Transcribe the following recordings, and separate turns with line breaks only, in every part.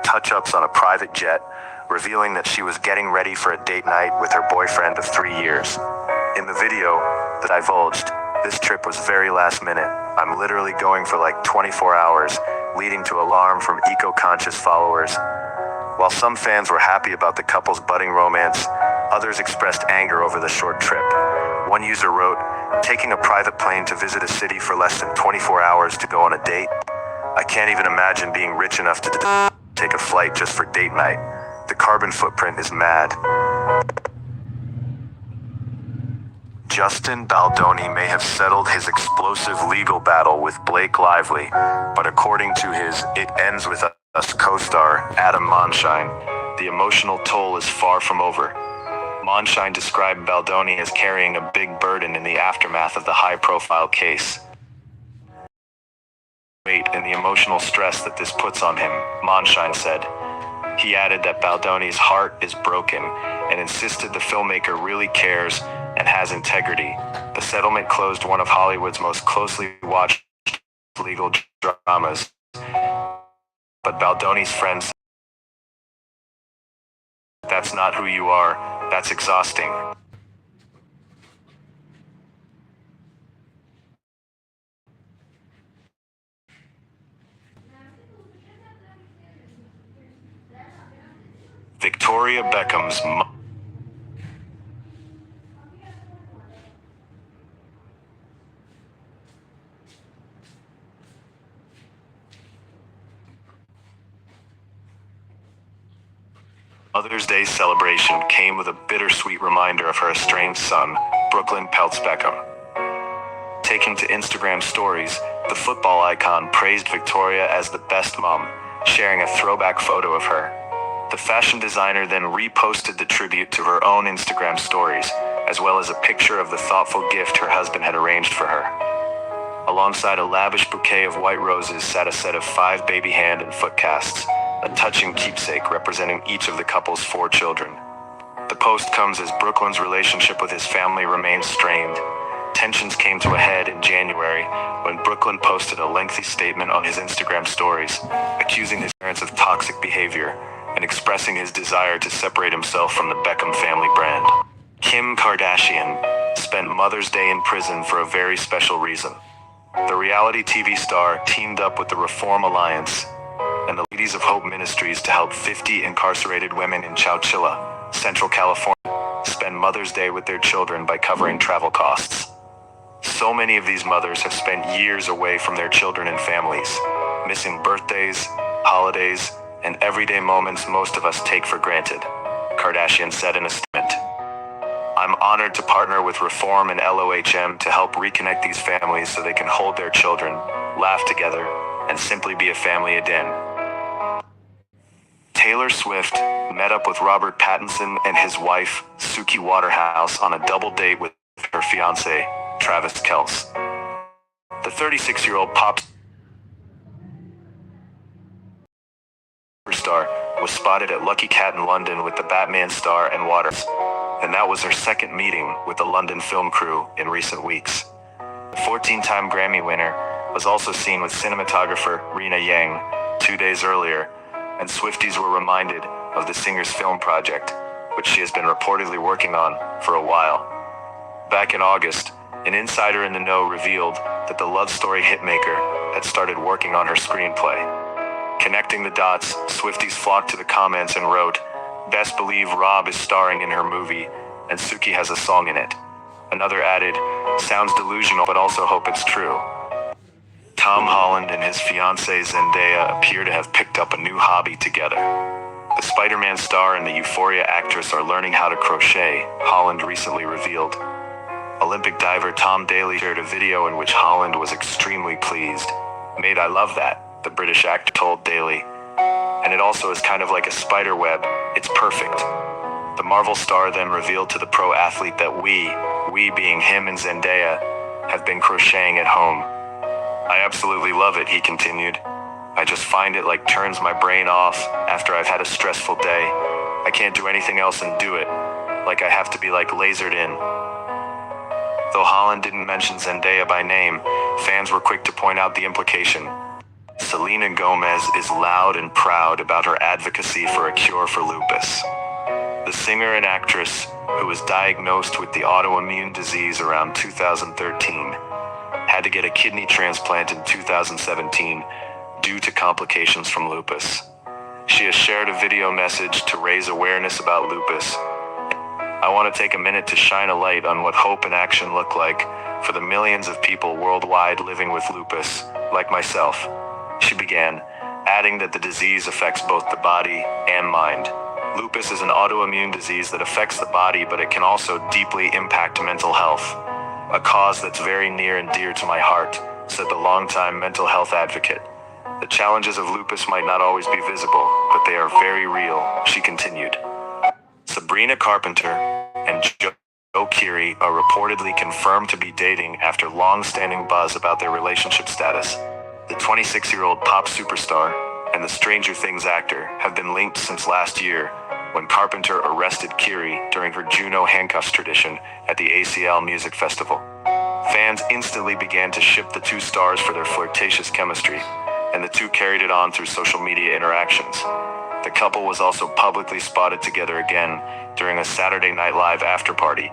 touch-ups on a private jet, revealing that she was getting ready for a date night with her boyfriend of 3 years. In the video that I divulged, this trip was very last minute. I'm literally going for like 24 hours, leading to alarm from eco-conscious followers. While some fans were happy about the couple's budding romance, others expressed anger over the short trip. One user wrote, "Taking a private plane to visit a city for less than 24 hours to go on a date? I can't even imagine being rich enough to take a flight just for date night. The carbon footprint is mad." Justin Baldoni may have settled his explosive legal battle with Blake Lively, but according to his It Ends With Us co-star Adam Monshine, the emotional toll is far from over. Monshine described Baldoni as carrying a big burden in the aftermath of the high-profile case. And the emotional stress that this puts on him, Monshine said. He added that Baldoni's heart is broken and insisted the filmmaker really cares and has integrity. The settlement closed one of Hollywood's most closely watched legal dramas. But Baldoni's friends said, "That's not who you are. That's exhausting." Victoria Beckham's Mother's Day celebration came with a bittersweet reminder of her estranged son, Brooklyn Peltz Beckham. Taking to Instagram stories, the football icon praised Victoria as the best mom, sharing a throwback photo of her. The fashion designer then reposted the tribute to her own Instagram stories, as well as a picture of the thoughtful gift her husband had arranged for her. Alongside a lavish bouquet of white roses sat a set of 5 baby hand and foot casts, a touching keepsake representing each of the couple's 4 children. The post comes as Brooklyn's relationship with his family remains strained. Tensions came to a head in January when Brooklyn posted a lengthy statement on his Instagram stories, accusing his parents of toxic behavior and expressing his desire to separate himself from the Beckham family brand. Kim Kardashian spent Mother's Day in prison for a very special reason. The reality TV star teamed up with the Reform Alliance and the Ladies of Hope Ministries to help 50 incarcerated women in Chowchilla, Central California, spend Mother's Day with their children by covering travel costs. So many of these mothers have spent years away from their children and families, missing birthdays, holidays, and everyday moments most of us take for granted, Kardashian said in a statement. "I'm honored to partner with Reform and LOHM to help reconnect these families so they can hold their children, laugh together, and simply be a family again." Taylor Swift met up with Robert Pattinson and his wife, Suki Waterhouse, on a double date with her fiancé, Travis Kelce. The 36-year-old pop star was spotted at Lucky Cat in London with the Batman star and Waters, and that was her second meeting with the London film crew in recent weeks. The 14-time Grammy winner was also seen with cinematographer Rena Yang 2 days earlier, and Swifties were reminded of the singer's film project, which she has been reportedly working on for a while. Back in August, an insider in the know revealed that the love story hitmaker had started working on her screenplay. Connecting the dots, Swifties flocked to the comments and wrote, "Best believe Rob is starring in her movie, and Suki has a song in it." Another added, "Sounds delusional, but also hope it's true." Tom Holland and his fiancée Zendaya appear to have picked up a new hobby together. The Spider-Man star and the Euphoria actress are learning how to crochet, Holland recently revealed. Olympic diver Tom Daley shared a video in which Holland was extremely pleased. "Mate, I love that," the British actor told Daley. "And it also is kind of like a spider web. It's perfect." The Marvel star then revealed to the pro athlete that we being him and Zendaya, have been crocheting at home. "I absolutely love it," he continued. "I just find it like turns my brain off after I've had a stressful day. I can't do anything else and do it. Like I have to be like lasered in." Though Holland didn't mention Zendaya by name, fans were quick to point out the implication. Selena Gomez is loud and proud about her advocacy for a cure for lupus. The singer and actress, who was diagnosed with the autoimmune disease around 2013, had to get a kidney transplant in 2017 due to complications from lupus. She has shared a video message to raise awareness about lupus. I want to take a minute to shine a light on what hope and action look like for the millions of people worldwide living with lupus, like myself. She began, adding that the disease affects both the body and mind. Lupus is an autoimmune disease that affects the body, but it can also deeply impact mental health. A cause that's very near and dear to my heart, said the longtime mental health advocate. The challenges of lupus might not always be visible, but they are very real, she continued. Sabrina Carpenter and Joe Keery are reportedly confirmed to be dating after long-standing buzz about their relationship status. The 26-year-old pop superstar and the Stranger Things actor have been linked since last year, when Carpenter arrested Keery during her Juno handcuffs tradition at the ACL Music Festival. Fans instantly began to ship the two stars for their flirtatious chemistry, and the two carried it on through social media interactions. The couple was also publicly spotted together again during a Saturday Night Live after-party,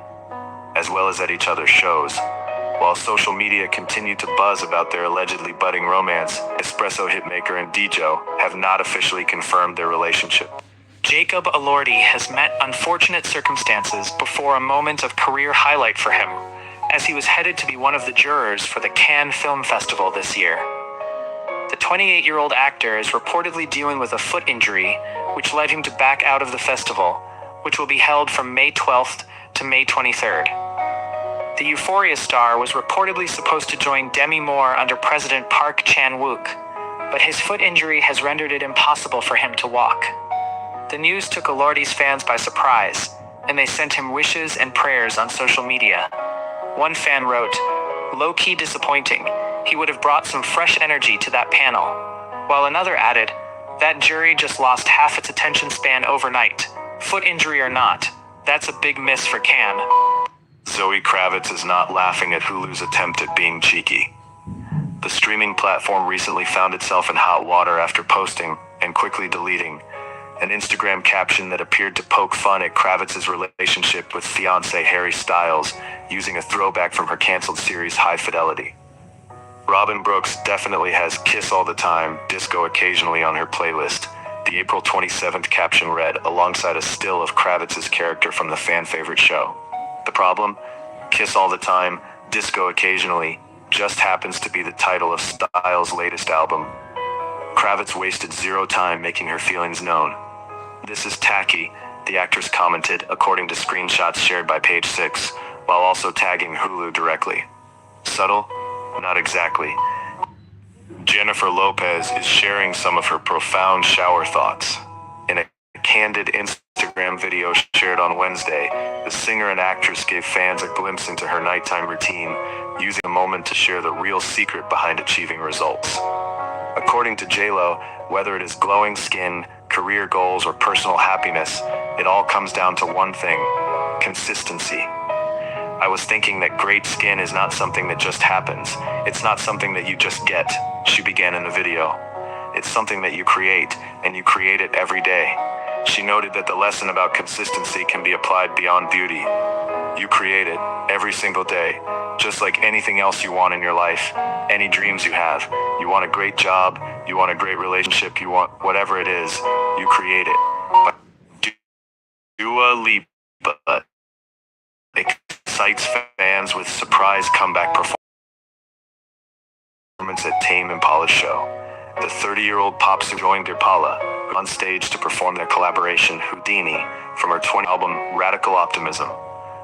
as well as at each other's shows. While social media continued to buzz about their allegedly budding romance, espresso hitmaker and DJ have not officially confirmed their relationship.
Jacob Elordi has met unfortunate circumstances before a moment of career highlight for him, as he was headed to be one of the jurors for the Cannes Film Festival this year. The 28-year-old actor is reportedly dealing with a foot injury, which led him to back out of the festival, which will be held from May 12th to May 23rd. The Euphoria star was reportedly supposed to join Demi Moore under President Park Chan-wook, but his foot injury has rendered it impossible for him to walk. The news took Elordi's fans by surprise, and they sent him wishes and prayers on social media. One fan wrote, "Low-key disappointing. He would have brought some fresh energy to that panel." While another added, "That jury just lost half its attention span overnight. Foot injury or not, that's a big miss for Cannes."
Zoe Kravitz is not laughing at Hulu's attempt at being cheeky. The streaming platform recently found itself in hot water after posting, and quickly deleting, an Instagram caption that appeared to poke fun at Kravitz's relationship with fiancé Harry Styles, using a throwback from her canceled series High Fidelity. Robin Brooks definitely has Kiss All the Time, Disco Occasionally on her playlist. The April 27th caption read, alongside a still of Kravitz's character from the fan-favorite show. The problem? Kiss All the Time, Disco Occasionally just happens to be the title of Styles' latest album. Kravitz wasted zero time making her feelings known. "This is tacky," the actress commented, according to screenshots shared by Page 6, while also tagging Hulu directly. Subtle? Not exactly. Jennifer Lopez is sharing some of her profound shower thoughts. In a candid Instagram video shared on Wednesday, the singer and actress gave fans a glimpse into her nighttime routine, using a moment to share the real secret behind achieving results. According to J-Lo, whether it is glowing skin, career goals, or personal happiness, it all comes down to one thing: consistency. "I was thinking that great skin is not something that just happens. It's not something that you just get," she began in the video. "It's something that you create, and you create it every day." She noted that the lesson about consistency can be applied beyond beauty. You create it every single day, just like anything else you want in your life, any dreams you have. You want a great job, you want a great relationship, you want whatever it is, you create it. But Dua Lipa excites fans with surprise comeback performance at Tame Impala's show. The 30-year-old pop singer joined Impala on stage to perform their collaboration Houdini from her 20th album Radical Optimism.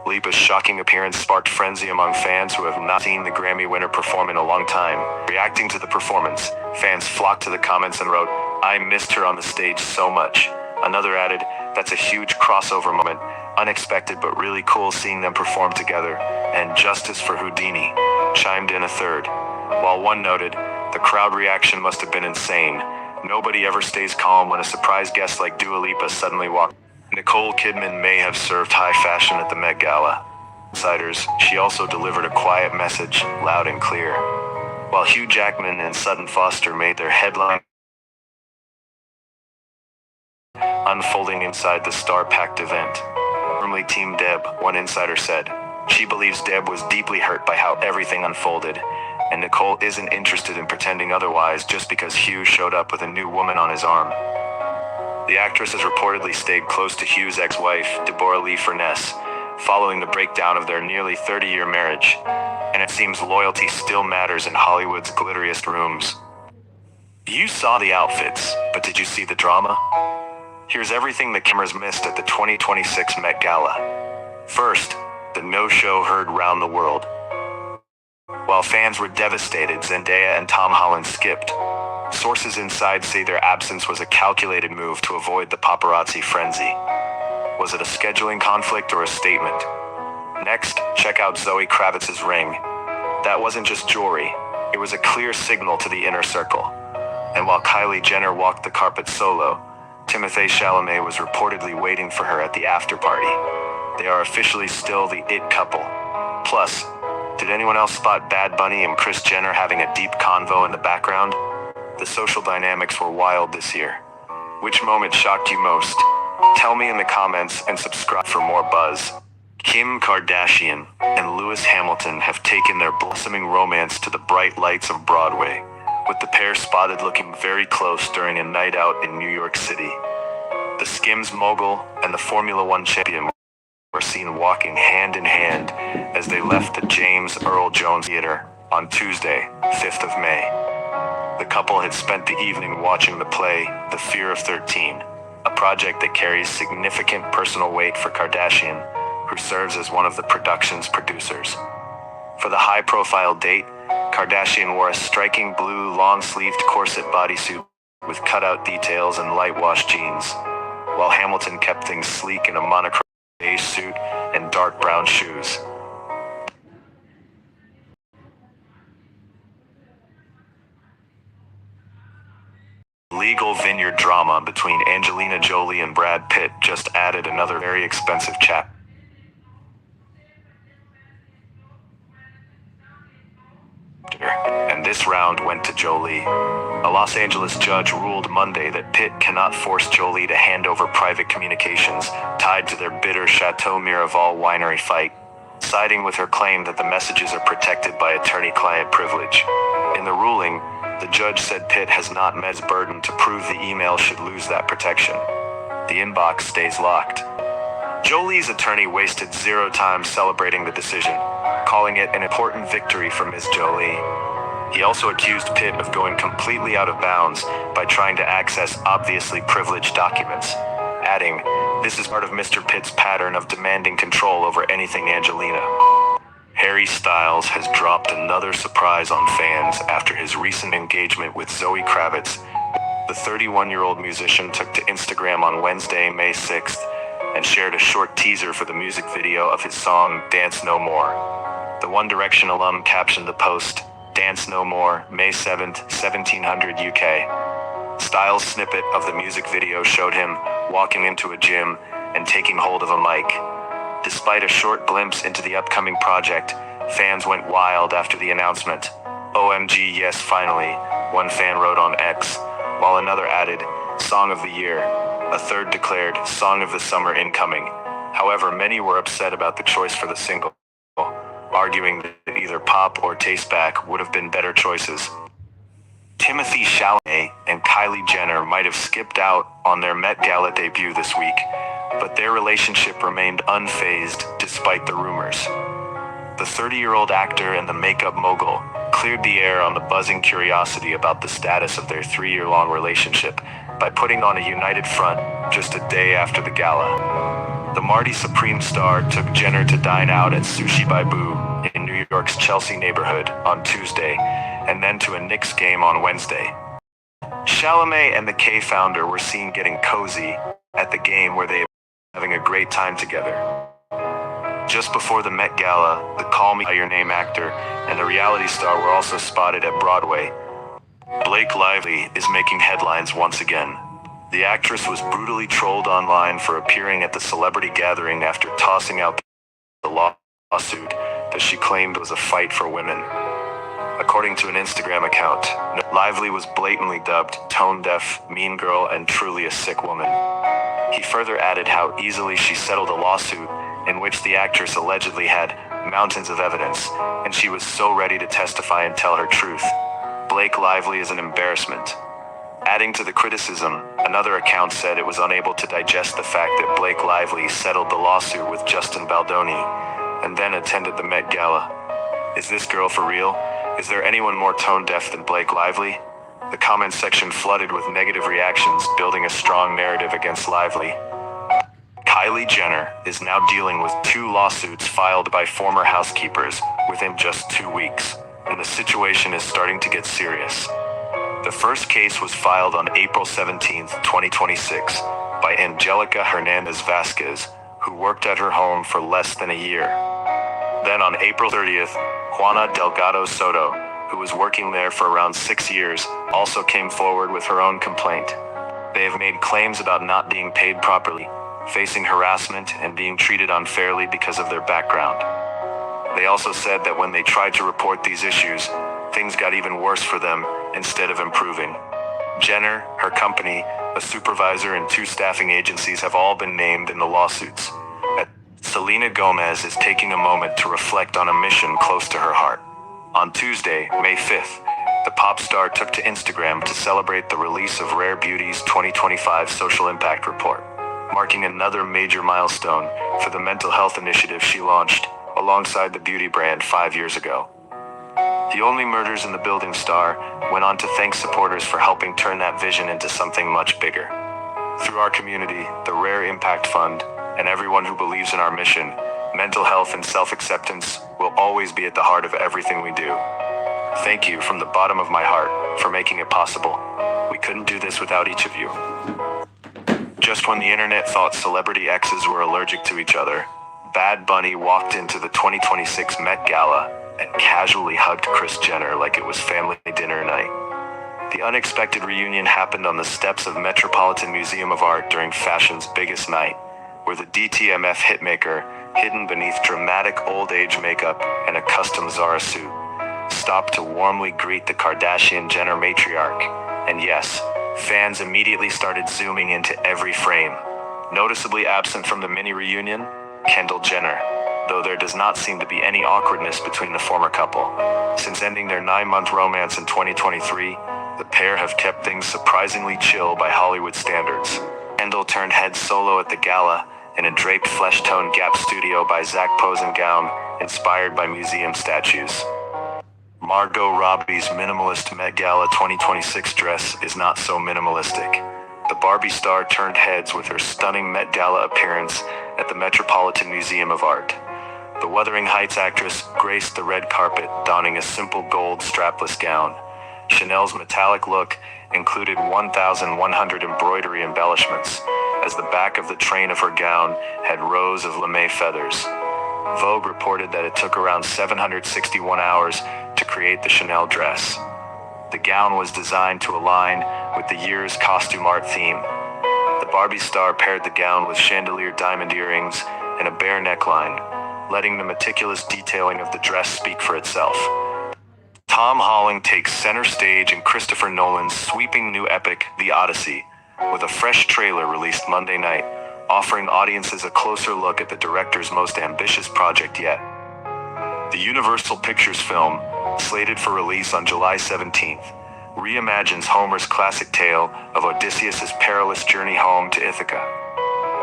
Lipa's shocking appearance sparked frenzy among fans who have not seen the Grammy winner perform in a long time. Reacting to the performance, fans flocked to the comments and wrote, "I missed her on the stage so much." Another added, "That's a huge crossover moment. Unexpected but really cool seeing them perform together." And "Justice for Houdini," chimed in a third. While one noted, "The crowd reaction must have been insane. Nobody ever stays calm when a surprise guest like Dua Lipa suddenly walks." Nicole Kidman may have served high fashion at the Met Gala. Outsiders, she also delivered a quiet message, loud and clear. while Hugh Jackman and Sutton Foster made their headline unfolding inside the star-packed event. Firmly Team Deb, one insider said. She believes Deb was deeply hurt by how everything unfolded, and Nicole isn't interested in pretending otherwise just because Hugh showed up with a new woman on his arm. The actress has reportedly stayed close to Hugh's ex-wife, Deborah Lee Furness, following the breakdown of their nearly 30-year marriage, and it seems loyalty still matters in Hollywood's glitteriest rooms. You saw the outfits, but did you see the drama? Here's everything the cameras missed at the 2026 Met Gala. First, the no-show heard round the world. While fans were devastated, Zendaya and Tom Holland skipped. Sources inside say their absence was a calculated move to avoid the paparazzi frenzy. Was it a scheduling conflict or a statement? Next, check out Zoe Kravitz's ring. That wasn't just jewelry, it was a clear signal to the inner circle. And while Kylie Jenner walked the carpet solo, Timothée Chalamet was reportedly waiting for her at the after party. They are officially still the it couple. Plus, did anyone else spot Bad Bunny and Kris Jenner having a deep convo in the background? The social dynamics were wild this year. Which moment shocked you most? Tell me in the comments and subscribe for more buzz. Kim Kardashian and Lewis Hamilton have taken their blossoming romance to the bright lights of Broadway, with the pair spotted looking very close during a night out in New York City. The Skims mogul and the Formula One champion were seen walking hand in hand as they left the James Earl Jones Theater on Tuesday, 5th of May. The couple had spent the evening watching the play The Fear of 13, a project that carries significant personal weight for Kardashian, who serves as one of the production's producers. For the high-profile date, Kardashian wore a striking blue long-sleeved corset bodysuit with cutout details and light-wash jeans, while Hamilton kept things sleek in a monochrome beige suit and dark brown shoes. Legal vineyard drama between Angelina Jolie and Brad Pitt just added another very expensive chapter. And this round went to Jolie. A Los Angeles judge ruled Monday that Pitt cannot force Jolie to hand over private communications tied to their bitter Chateau Miraval winery fight, siding with her claim that the messages are protected by attorney-client privilege. In the ruling, the judge said Pitt has not met his burden to prove the email should lose that protection. The inbox stays locked. Jolie's attorney wasted zero time celebrating the decision, calling it an important victory for Ms. Jolie. He also accused Pitt of going completely out of bounds by trying to access obviously privileged documents, adding, "This is part of Mr. Pitt's pattern of demanding control over anything Angelina." Harry Styles has dropped another surprise on fans after his recent engagement with Zoe Kravitz. The 31-year-old musician took to Instagram on Wednesday, May 6th, and shared a short teaser for the music video of his song, Dance No More. The One Direction alum captioned the post, "Dance No More, May 7th, 1700 UK. Styles' snippet of the music video showed him walking into a gym and taking hold of a mic. Despite a short glimpse into the upcoming project, fans went wild after the announcement. "OMG, yes, finally," one fan wrote on X, while another added, "Song of the Year." A third declared, "Song of the Summer incoming." However, many were upset about the choice for the single, arguing that either Pop or Tasteback would have been better choices. Timothée Chalamet and Kylie Jenner might have skipped out on their Met Gala debut this week, but their relationship remained unfazed despite the rumors. The 30-year-old actor and the makeup mogul cleared the air on the buzzing curiosity about the status of their 3-year-long relationship by putting on a united front just a day after the gala. The Marty Supreme star took Jenner to dine out at Sushi by Boo in New York's Chelsea neighborhood on Tuesday, and then to a Knicks game on Wednesday. Chalamet and the K founder were seen getting cozy at the game where they were having a great time together. Just before the Met Gala, the Call Me By Your Name actor and the reality star were also spotted at Broadway. Blake Lively is making headlines once again. The actress was brutally trolled online for appearing at the celebrity gathering after tossing out the lawsuit that she claimed was a fight for women. According to an Instagram account, Lively was blatantly dubbed tone-deaf, mean girl, and truly a sick woman. He further added how easily she settled a lawsuit in which the actress allegedly had mountains of evidence, and she was so ready to testify and tell her truth. Blake Lively is an embarrassment. Adding to the criticism, another account said it was unable to digest the fact that Blake Lively settled the lawsuit with Justin Baldoni and then attended the Met Gala. Is this girl for real? Is there anyone more tone-deaf than Blake Lively? The comment section flooded with negative reactions, building a strong narrative against Lively. Kylie Jenner is now dealing with 2 lawsuits filed by former housekeepers within just 2 weeks, and the situation is starting to get serious. The first case was filed on April 17, 2026, by Angelica Hernandez Vasquez, who worked at her home for less than a year. Then on April 30th, Juana Delgado Soto, who was working there for around 6 years, also came forward with her own complaint. They have made claims about not being paid properly, facing harassment, and being treated unfairly because of their background. They also said that when they tried to report these issues, things got even worse for them instead of improving. Jenner, her company, a supervisor, and 2 staffing agencies have all been named in the lawsuits. Selena Gomez is taking a moment to reflect on a mission close to her heart. On Tuesday, May 5th, the pop star took to Instagram to celebrate the release of Rare Beauty's 2025 Social Impact Report, marking another major milestone for the mental health initiative she launched alongside the beauty brand 5 years ago. The Only Murders in the Building star went on to thank supporters for helping turn that vision into something much bigger. Through our community, the Rare Impact Fund, and everyone who believes in our mission, mental health and self-acceptance will always be at the heart of everything we do. Thank you from the bottom of my heart for making it possible. We couldn't do this without each of you. Just when the internet thought celebrity exes were allergic to each other, Bad Bunny walked into the 2026 Met Gala and casually hugged Kris Jenner like it was family dinner night. The unexpected reunion happened on the steps of Metropolitan Museum of Art during fashion's biggest night, where the DTMF hitmaker, hidden beneath dramatic old-age makeup and a custom Zara suit, stopped to warmly greet the Kardashian-Jenner matriarch. And yes, fans immediately started zooming into every frame. Noticeably absent from the mini reunion, Kendall Jenner, though there does not seem to be any awkwardness between the former couple. Since ending their 9-month romance in 2023, the pair have kept things surprisingly chill by Hollywood standards. Kendall turned heads solo at the gala in a draped flesh-toned Gap studio by Zac Posen gown inspired by museum statues. Margot Robbie's minimalist Met Gala 2026 dress is not so minimalistic. The Barbie star turned heads with her stunning Met Gala appearance at the Metropolitan Museum of Art. The Wuthering Heights actress graced the red carpet, donning a simple gold strapless gown. Chanel's metallic look included 1,100 embroidery embellishments, as the back of the train of her gown had rows of lame feathers. Vogue reported that it took around 761 hours to create the Chanel dress. The gown was designed to align with the year's costume art theme. The Barbie star paired the gown with chandelier diamond earrings and a bare neckline, letting the meticulous detailing of the dress speak for itself. Tom Holland takes center stage in Christopher Nolan's sweeping new epic, The Odyssey, with a fresh trailer released Monday night, offering audiences a closer look at the director's most ambitious project yet. The Universal Pictures film, slated for release on July 17th, reimagines Homer's classic tale of Odysseus' perilous journey home to Ithaca.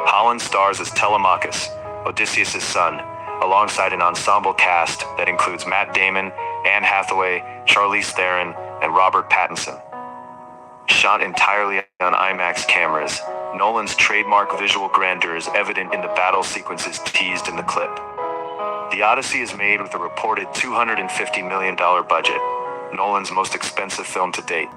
Holland stars as Telemachus, Odysseus' son, alongside an ensemble cast that includes Matt Damon, Anne Hathaway, Charlize Theron, and Robert Pattinson. Shot entirely on IMAX cameras, Nolan's trademark visual grandeur is evident in the battle sequences teased in the clip. The Odyssey is made with a reported $250 million budget, Nolan's most expensive film to date.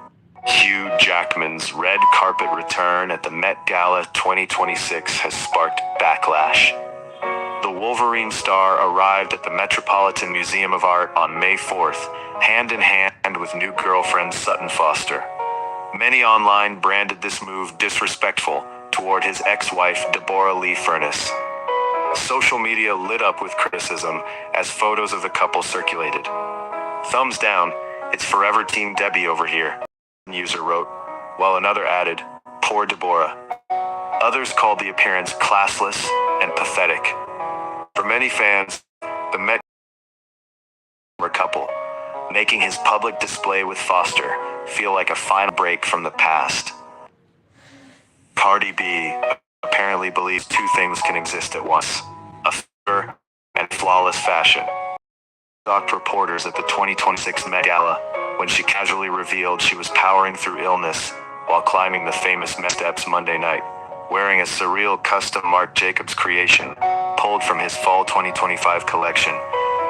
Hugh Jackman's red carpet return at the Met Gala 2026 has sparked backlash. The Wolverine star arrived at the Metropolitan Museum of Art on May 4th, hand in hand with new girlfriend Sutton Foster. Many online branded this move disrespectful toward his ex-wife Deborah Lee Furness. Social media lit up with criticism as photos of the couple circulated. Thumbs down, "It's forever Team Debbie over here," one user wrote, while another added, "Poor Deborah." Others called the appearance classless and pathetic. For many fans, the Met were a couple, making his public display with Foster feel like a final break from the past. Cardi B apparently believes two things can exist at once: a figure and flawless fashion. Shocked reporters at the 2026 Met Gala when she casually revealed she was powering through illness while climbing the famous Met steps Monday night, wearing a surreal custom Marc Jacobs creation pulled from his fall 2025 collection.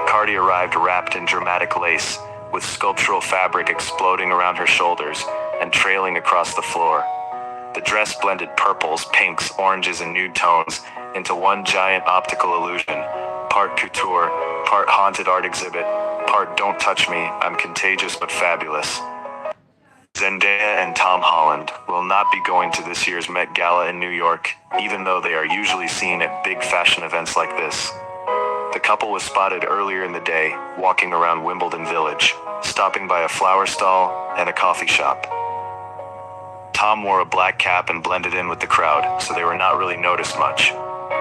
Cardi arrived wrapped in dramatic lace, with sculptural fabric exploding around her shoulders and trailing across the floor. The dress blended purples, pinks, oranges, and nude tones into one giant optical illusion, part couture, part haunted art exhibit, part "Don't touch me, I'm contagious but fabulous." Zendaya and Tom Holland will not be going to this year's Met Gala in New York, even though they are usually seen at big fashion events like this. The couple was spotted earlier in the day, walking around Wimbledon Village, stopping by a flower stall and a coffee shop. Tom wore a black cap and blended in with the crowd, so they were not really noticed much,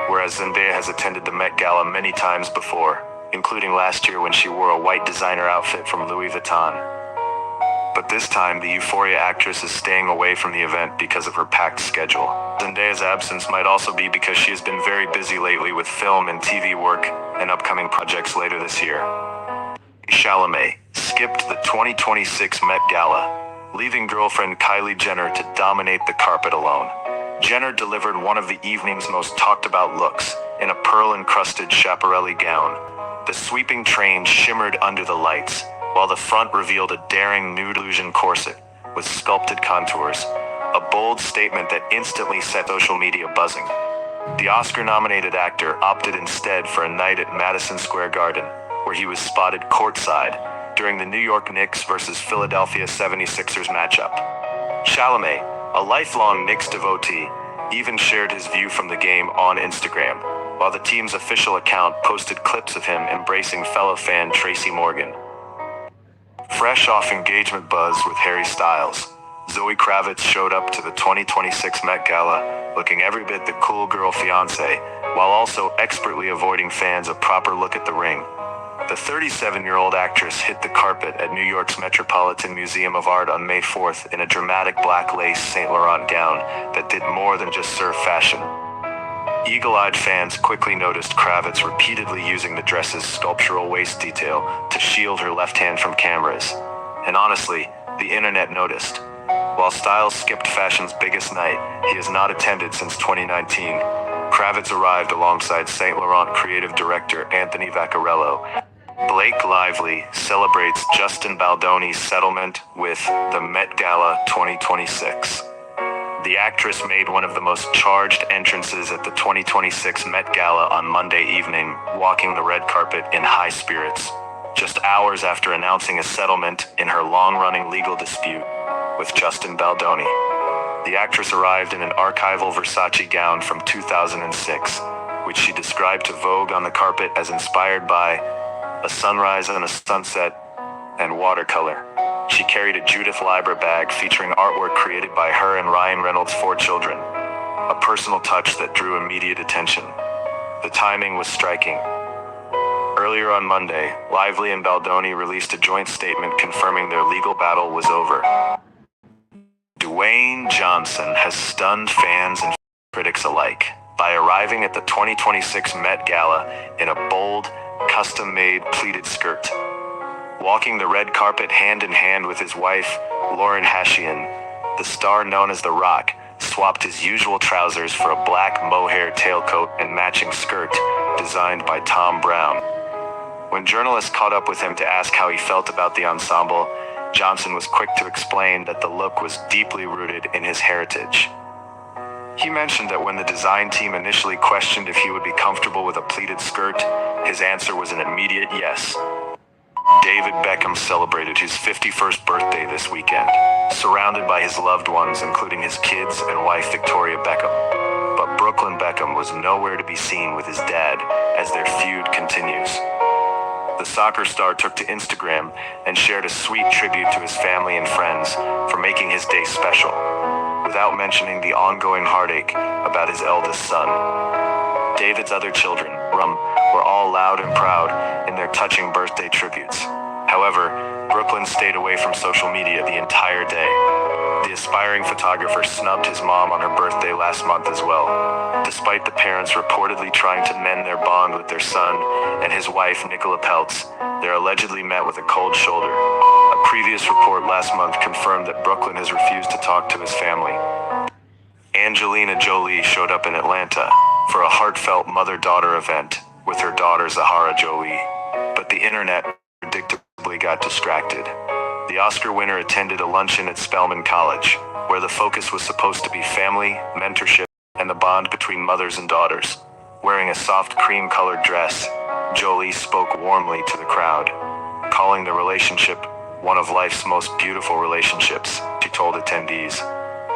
whereas Zendaya has attended the Met Gala many times before, including last year when she wore a white designer outfit from Louis Vuitton. But this time, the Euphoria actress is staying away from the event because of her packed schedule. Zendaya's absence might also be because she has been very busy lately with film and TV work and upcoming projects later this year. Chalamet skipped the 2026 Met Gala, leaving girlfriend Kylie Jenner to dominate the carpet alone. Jenner delivered one of the evening's most talked about looks in a pearl-encrusted Schiaparelli gown. The sweeping train shimmered under the lights, while the front revealed a daring nude illusion corset with sculpted contours, a bold statement that instantly set social media buzzing. The Oscar-nominated actor opted instead for a night at Madison Square Garden, where he was spotted courtside during the New York Knicks versus Philadelphia 76ers matchup. Chalamet, a lifelong Knicks devotee, even shared his view from the game on Instagram, while the team's official account posted clips of him embracing fellow fan Tracy Morgan. Fresh off engagement buzz with Harry Styles, Zoe Kravitz showed up to the 2026 Met Gala looking every bit the cool girl fiancé, while also expertly avoiding fans a proper look at the ring. The 37-year-old actress hit the carpet at New York's Metropolitan Museum of Art on May 4th in a dramatic black lace Saint Laurent gown that did more than just serve fashion. Eagle-eyed fans quickly noticed Kravitz repeatedly using the dress's sculptural waist detail to shield her left hand from cameras. And honestly, the internet noticed. While Styles skipped fashion's biggest night, he has not attended since 2019. Kravitz arrived alongside Saint Laurent creative director Anthony Vaccarello. Blake Lively celebrates Justin Baldoni's settlement with the Met Gala 2026. The actress made one of the most charged entrances at the 2026 Met Gala on Monday evening, walking the red carpet in high spirits, just hours after announcing a settlement in her long-running legal dispute with Justin Baldoni. The actress arrived in an archival Versace gown from 2006, which she described to Vogue on the carpet as inspired by a sunrise and a sunset and watercolor. She carried a Judith Leiber bag featuring artwork created by her and Ryan Reynolds' 4 children, a personal touch that drew immediate attention. The timing was striking. Earlier on Monday, Lively and Baldoni released a joint statement confirming their legal battle was over. Dwayne Johnson has stunned fans and critics alike by arriving at the 2026 Met Gala in a bold, custom-made pleated skirt. Walking the red carpet hand in hand with his wife, Lauren Hashian, the star known as The Rock swapped his usual trousers for a black mohair tailcoat and matching skirt designed by Tom Brown. When journalists caught up with him to ask how he felt about the ensemble, Johnson was quick to explain that the look was deeply rooted in his heritage. He mentioned that when the design team initially questioned if he would be comfortable with a pleated skirt, his answer was an immediate yes. David Beckham celebrated his 51st birthday this weekend, surrounded by his loved ones, including his kids and wife Victoria Beckham. But Brooklyn Beckham was nowhere to be seen with his dad as their feud continues. The soccer star took to Instagram and shared a sweet tribute to his family and friends for making his day special, without mentioning the ongoing heartache about his eldest son. David's other children, were all loud and proud in their touching birthday tributes. However, Brooklyn stayed away from social media the entire day. The aspiring photographer snubbed his mom on her birthday last month as well, despite the parents reportedly trying to mend their bond with their son and his wife, Nicola Peltz. They're allegedly met with a cold shoulder. A previous report last month confirmed that Brooklyn has refused to talk to his family. Angelina Jolie showed up in Atlanta for a heartfelt mother-daughter event with her daughter Zahara Jolie, but the internet predictably got distracted. The Oscar winner attended a luncheon at Spelman College, where the focus was supposed to be family, mentorship, and the bond between mothers and daughters. Wearing a soft cream-colored dress, Jolie spoke warmly to the crowd, calling the relationship one of life's most beautiful relationships, she told attendees.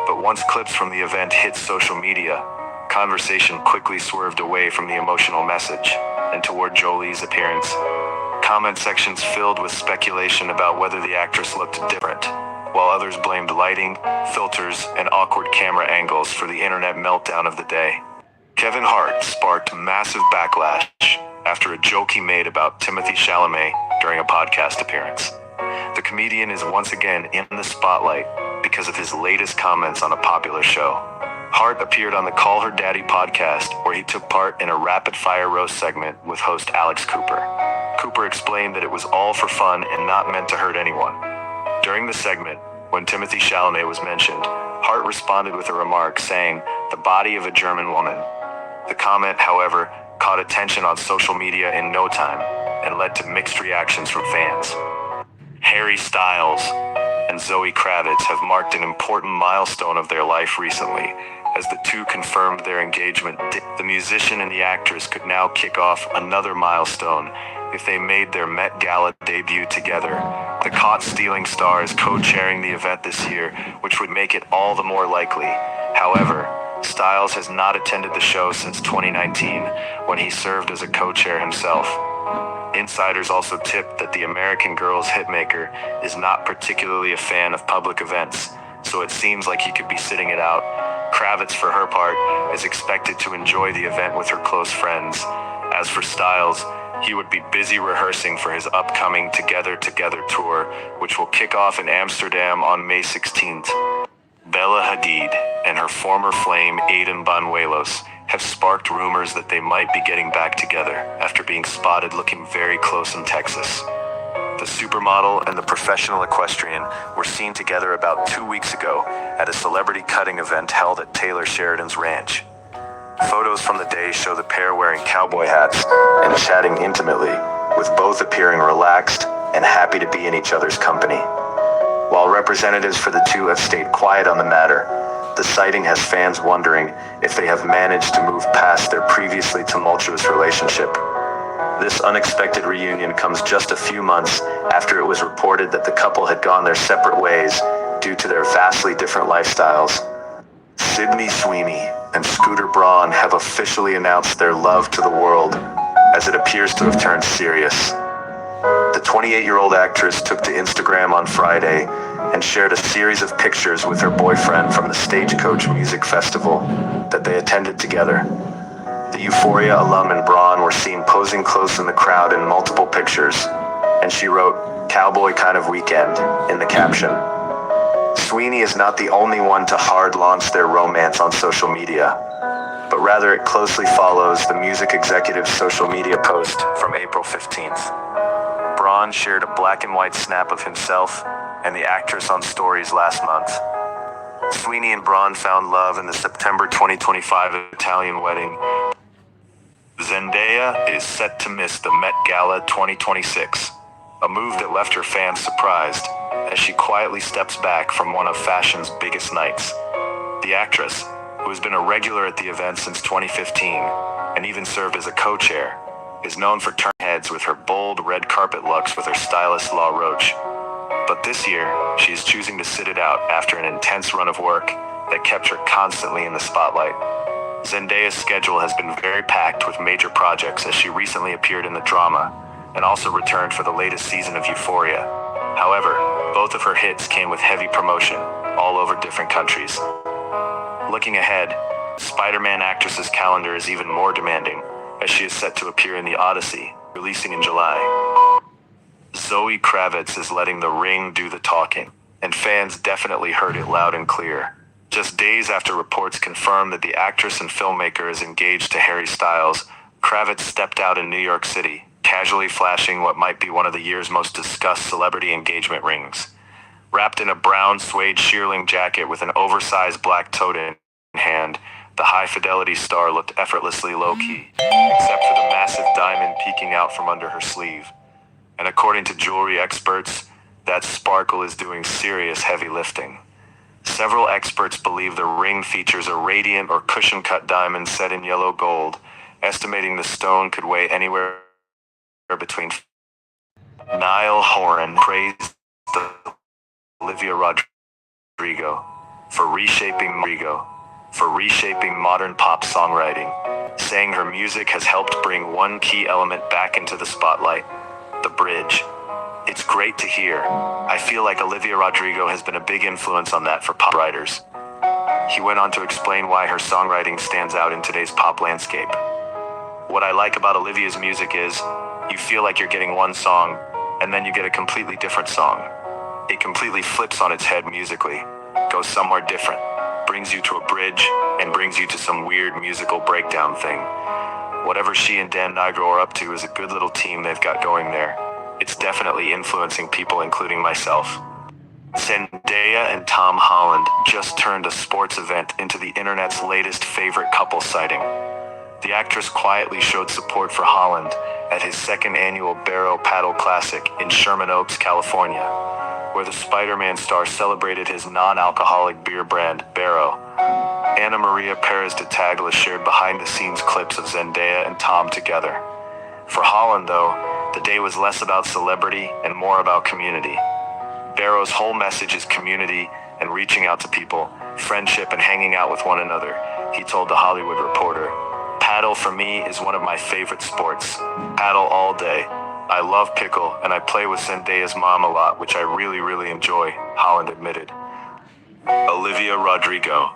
But once clips from the event hit social media, conversation quickly swerved away from the emotional message and toward Jolie's appearance. Comment sections filled with speculation about whether the actress looked different, while others blamed lighting, filters, and awkward camera angles for the internet meltdown of the day. Kevin Hart sparked massive backlash after a joke he made about Timothée Chalamet during a podcast appearance. The comedian is once again in the spotlight because of his latest comments on a popular show. Hart appeared on the Call Her Daddy podcast, where he took part in a rapid-fire roast segment with host Alex Cooper. Cooper explained that it was all for fun and not meant to hurt anyone. During the segment, when Timothée Chalamet was mentioned, Hart responded with a remark saying, "the body of a German woman." The comment, however, caught attention on social media in no time and led to mixed reactions from fans. Harry Styles and Zoe Kravitz have marked an important milestone of their life recently, as the two confirmed their engagement. The musician and the actress could now kick off another milestone if they made their Met Gala debut together. The caught-stealing star is co-chairing the event this year, which would make it all the more likely. However, Styles has not attended the show since 2019, when he served as a co-chair himself. Insiders also tipped that the American Girls hitmaker is not particularly a fan of public events, so it seems like he could be sitting it out. Kravitz, for her part, is expected to enjoy the event with her close friends. As for Styles, he would be busy rehearsing for his upcoming Together Together tour, which will kick off in Amsterdam on May 16th. Bella Hadid and her former flame Aiden Banuelos have sparked rumors that they might be getting back together after being spotted looking very close in Texas. The supermodel and the professional equestrian were seen together about 2 weeks ago at a celebrity cutting event held at Taylor Sheridan's ranch. Photos from the day show the pair wearing cowboy hats and chatting intimately, with both appearing relaxed and happy to be in each other's company. While representatives for the two have stayed quiet on the matter, the sighting has fans wondering if they have managed to move past their previously tumultuous relationship. This unexpected reunion comes just a few months after it was reported that the couple had gone their separate ways due to their vastly different lifestyles. Sydney Sweeney and Scooter Braun have officially announced their love to the world, as it appears to have turned serious. The 28-year-old actress took to Instagram on Friday and shared a series of pictures with her boyfriend from the Stagecoach Music Festival that they attended together. The Euphoria alum and Braun were seen posing close in the crowd in multiple pictures, and she wrote, "Cowboy kind of weekend," in the caption. Sweeney is not the only one to hard launch their romance on social media, but rather it closely follows the music executive's social media post from April 15th. Braun shared a black and white snap of himself and the actress on stories last month. Sweeney and Braun found love in the September 2025 Italian wedding. Zendaya is set to miss the Met Gala 2026, a move that left her fans surprised as she quietly steps back from one of fashion's biggest nights. The actress, who has been a regular at the event since 2015 and even served as a co-chair, is known for turning heads with her bold red carpet looks with her stylist La Roche. But this year, she is choosing to sit it out after an intense run of work that kept her constantly in the spotlight. Zendaya's schedule has been very packed with major projects as she recently appeared in the drama and also returned for the latest season of Euphoria. However, both of her hits came with heavy promotion, all over different countries. Looking ahead, Spider-Man actress's calendar is even more demanding, as she is set to appear in The Odyssey, releasing in July. Zoe Kravitz is letting The Ring do the talking, and fans definitely heard it loud and clear. Just days after reports confirmed that the actress and filmmaker is engaged to Harry Styles, Kravitz stepped out in New York City, casually flashing what might be one of the year's most discussed celebrity engagement rings. Wrapped in a brown suede shearling jacket with an oversized black toad in hand, the high-fidelity star looked effortlessly low-key, except for the massive diamond peeking out from under her sleeve. And according to jewelry experts, that sparkle is doing serious heavy lifting. Several experts believe the ring features a radiant or cushion-cut diamond set in yellow gold, estimating the stone could weigh anywhere between. Niall Horan praised Olivia Rodrigo for reshaping modern pop songwriting, saying her music has helped bring one key element back into the spotlight: the bridge. It's great to hear. I feel like Olivia Rodrigo has been a big influence on that for pop writers. He went on to explain why her songwriting stands out in today's pop landscape. What I like about Olivia's music is, you feel like you're getting one song, and then you get a completely different song. It completely flips on its head musically, goes somewhere different, brings you to a bridge, and brings you to some weird musical breakdown thing. Whatever she and Dan Nigro are up to is a good little team they've got going there. It's definitely influencing people, including myself. Zendaya and Tom Holland just turned a sports event into the internet's latest favorite couple sighting. The actress quietly showed support for Holland at his second annual Barrow Paddle Classic in Sherman Oaks, California, where the Spider-Man star celebrated his non-alcoholic beer brand, Barrow. Ana Maria Perez de Tagla shared behind-the-scenes clips of Zendaya and Tom together. For Holland, though, the day was less about celebrity and more about community. Barrow's whole message is community and reaching out to people, friendship and hanging out with one another, he told The Hollywood Reporter. Paddle for me is one of my favorite sports. Paddle all day. I love pickle and I play with Zendaya's mom a lot, which I really enjoy, Holland admitted. Olivia Rodrigo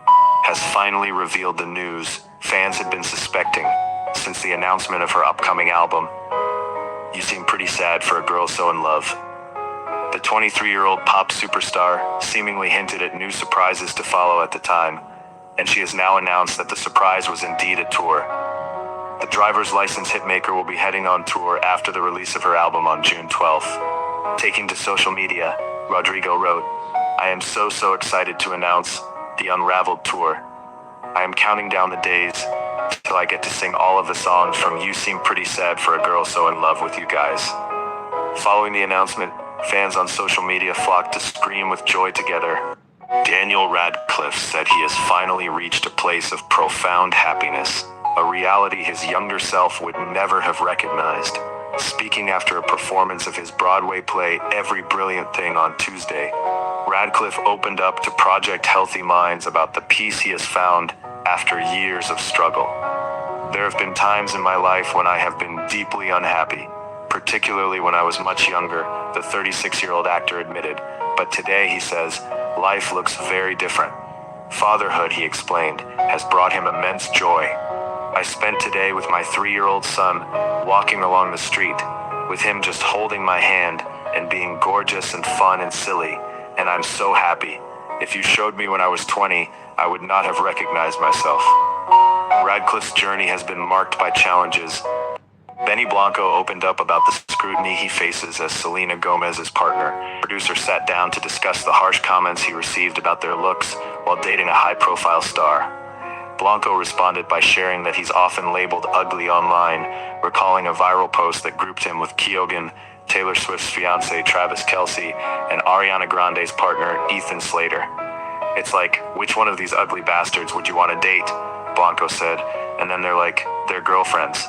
has finally revealed the news fans had been suspecting since the announcement of her upcoming album. You seem pretty sad for a girl so in love. The 23-year-old pop superstar seemingly hinted at new surprises to follow at the time, and she has now announced that the surprise was indeed a tour. The driver's license hitmaker will be heading on tour after the release of her album on June 12th. Taking to social media, Rodrigo wrote, "I am so excited to announce the Unraveled tour. I am counting down the days till I get to sing all of the songs from You Seem Pretty Sad for a Girl So in Love with You Guys." Following the announcement, fans on social media flocked to scream with joy together. Daniel Radcliffe said he has finally reached a place of profound happiness, a reality his younger self would never have recognized. Speaking after a performance of his Broadway play Every Brilliant Thing on Tuesday, Radcliffe opened up to Project Healthy Minds about the peace he has found after years of struggle. "There have been times in my life when I have been deeply unhappy, particularly when I was much younger," the 36-year-old actor admitted. But today, he says, life looks very different. Fatherhood, he explained, has brought him immense joy. "I spent today with my 3-year-old son, walking along the street, with him just holding my hand and being gorgeous and fun and silly, and I'm so happy. If you showed me when I was 20, I would not have recognized myself." Radcliffe's journey has been marked by challenges. Benny Blanco opened up about the scrutiny he faces as Selena Gomez's partner. Producer sat down to discuss the harsh comments he received about their looks while dating a high-profile star. Blanco responded by sharing that he's often labeled ugly online, recalling a viral post that grouped him with Keoghan, Taylor Swift's fiancé Travis Kelce, and Ariana Grande's partner Ethan Slater. "It's like, which one of these ugly bastards would you want to date?" Blanco said, and then they're girlfriends.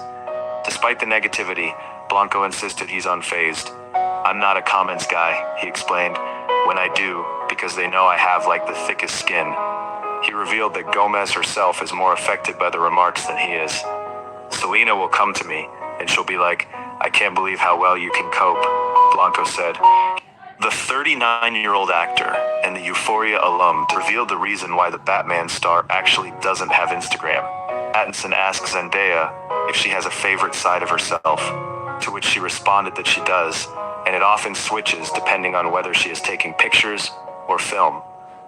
Despite the negativity, Blanco insisted he's unfazed. "I'm not a comments guy," he explained. "When I do, because they know I have like the thickest skin." He revealed that Gomez herself is more affected by the remarks than he is. "Selena will come to me, and she'll be like, I can't believe how well you can cope, Blanco said. The 39-year-old actor and the Euphoria alum revealed the reason why the Batman star actually doesn't have Instagram. Pattinson asks Zendaya if she has a favorite side of herself, to which she responded that she does, and it often switches depending on whether she is taking pictures or film.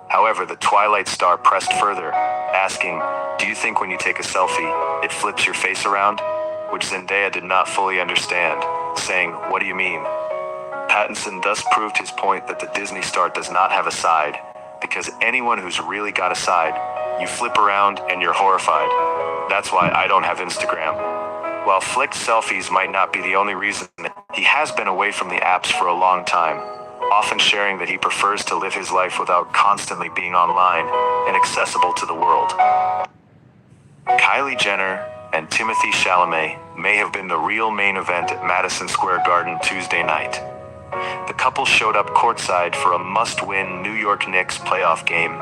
However, the Twilight star pressed further, asking, "Do you think when you take a selfie, it flips your face around?" Which Zendaya did not fully understand, saying, "What do you mean?" Pattinson thus proved his point that the Disney star does not have a side, because anyone who's really got a side, you flip around and you're horrified. That's why I don't have Instagram. While flicked selfies might not be the only reason, he has been away from the apps for a long time, often sharing that he prefers to live his life without constantly being online and accessible to the world. Kylie Jenner and Timothée Chalamet may have been the real main event at Madison Square Garden Tuesday night. The couple showed up courtside for a must-win New York Knicks playoff game,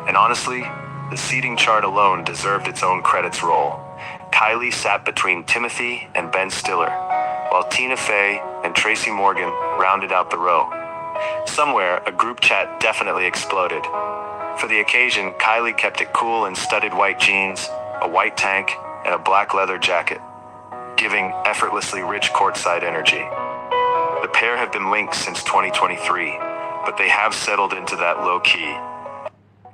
and honestly, the seating chart alone deserved its own credits roll. Kylie sat between Timothy and Ben Stiller, while Tina Fey and Tracy Morgan rounded out the row. Somewhere, a group chat definitely exploded. For the occasion, Kylie kept it cool in studded white jeans, a white tank, and a black leather jacket, giving effortlessly rich courtside energy. The pair have been linked since 2023, but they have settled into that low-key.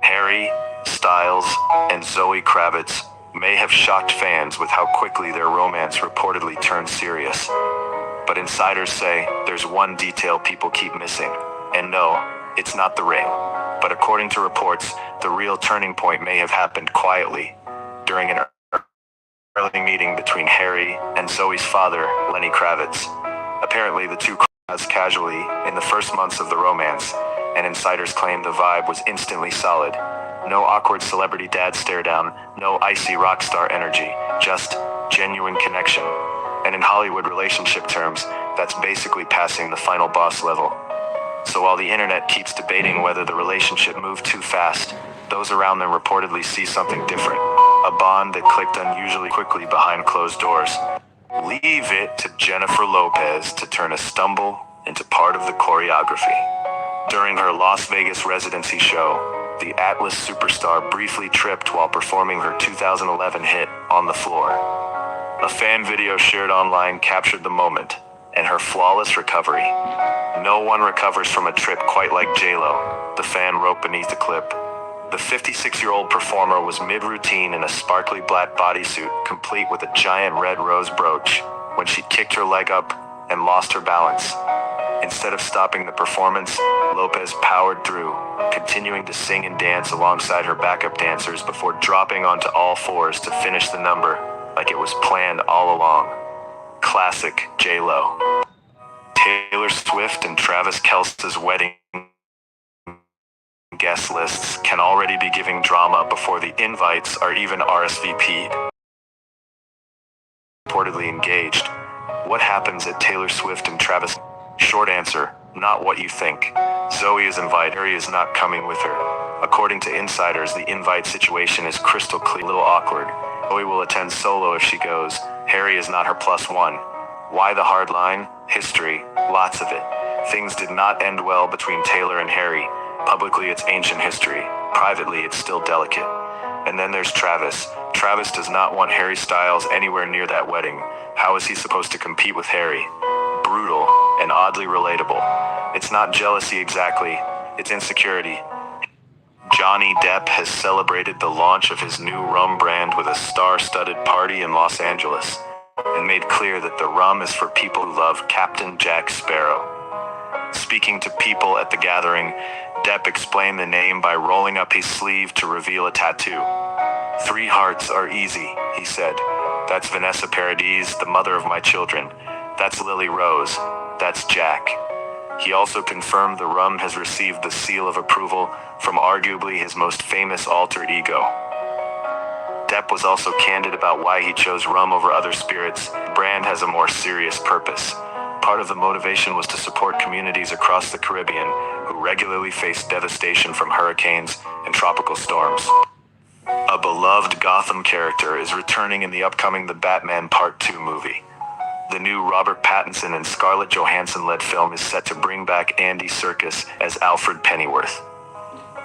Harry Styles and Zoe Kravitz may have shocked fans with how quickly their romance reportedly turned serious. But insiders say there's one detail people keep missing. And no, it's not the ring. But according to reports, the real turning point may have happened quietly during an early meeting between Harry and Zoe's father, Lenny Kravitz. Apparently, the two crossed casually in the first months of the romance, and insiders claim the vibe was instantly solid. No awkward celebrity dad stare down, no icy rock star energy, just genuine connection. And in Hollywood relationship terms, that's basically passing the final boss level. So while the internet keeps debating whether the relationship moved too fast, those around them reportedly see something different. A bond that clicked unusually quickly behind closed doors. Leave it to Jennifer Lopez to turn a stumble into part of the choreography. During her Las Vegas residency show, the Atlas superstar briefly tripped while performing her 2011 hit On the Floor. A fan video shared online captured the moment and her flawless recovery. No one recovers from a trip quite like J-Lo, the fan wrote beneath the clip. The 56-year-old performer was mid-routine in a sparkly black bodysuit, complete with a giant red rose brooch, when she kicked her leg up and lost her balance. Instead of stopping the performance, Lopez powered through, continuing to sing and dance alongside her backup dancers before dropping onto all fours to finish the number like it was planned all along. Classic J-Lo. Taylor Swift and Travis Kelce's wedding guest lists can already be giving drama before the invites are even RSVP'd. Reportedly engaged. What happens at Taylor Swift and Travis? Short answer, not what you think. Zoe is invited. Harry is not coming with her. According to insiders, the invite situation is crystal clear. A little awkward. Zoe will attend solo if she goes. Harry is not her plus one. Why the hard line? History. Lots of it. Things did not end well between Taylor and Harry. Publicly, it's ancient history. Privately, it's still delicate. And then there's Travis. Travis does not want Harry Styles anywhere near that wedding. How is he supposed to compete with Harry? Brutal and oddly relatable. It's not jealousy exactly, it's insecurity. Johnny Depp has celebrated the launch of his new rum brand with a star-studded party in Los Angeles, and made clear that the rum is for people who love Captain Jack Sparrow. Speaking to people at the gathering, Depp explained the name by rolling up his sleeve to reveal a tattoo. 3 hearts are easy, he said. That's Vanessa Paradis, the mother of my children. That's Lily Rose. That's Jack. He also confirmed the rum has received the seal of approval from arguably his most famous alter ego. Depp was also candid about why he chose rum over other spirits. The brand has a more serious purpose. Part of the motivation was to support communities across the Caribbean who regularly face devastation from hurricanes and tropical storms. A beloved Gotham character is returning in the upcoming The Batman Part 2 movie. The new Robert Pattinson and Scarlett Johansson-led film is set to bring back Andy Serkis as Alfred Pennyworth.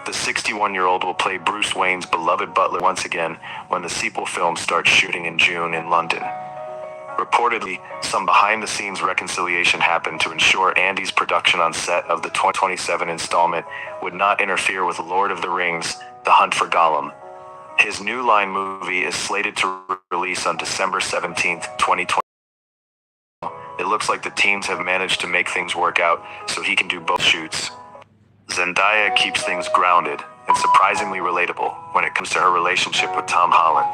The 61-year-old will play Bruce Wayne's beloved butler once again when the sequel film starts shooting in June in London. Reportedly, some behind-the-scenes reconciliation happened to ensure Andy's production on set of the 2027 installment would not interfere with Lord of the Rings: The Hunt for Gollum. His New Line movie is slated to release on December 17, 2020. It looks like the teams have managed to make things work out so he can do both shoots. Zendaya keeps things grounded and surprisingly relatable when it comes to her relationship with Tom Holland.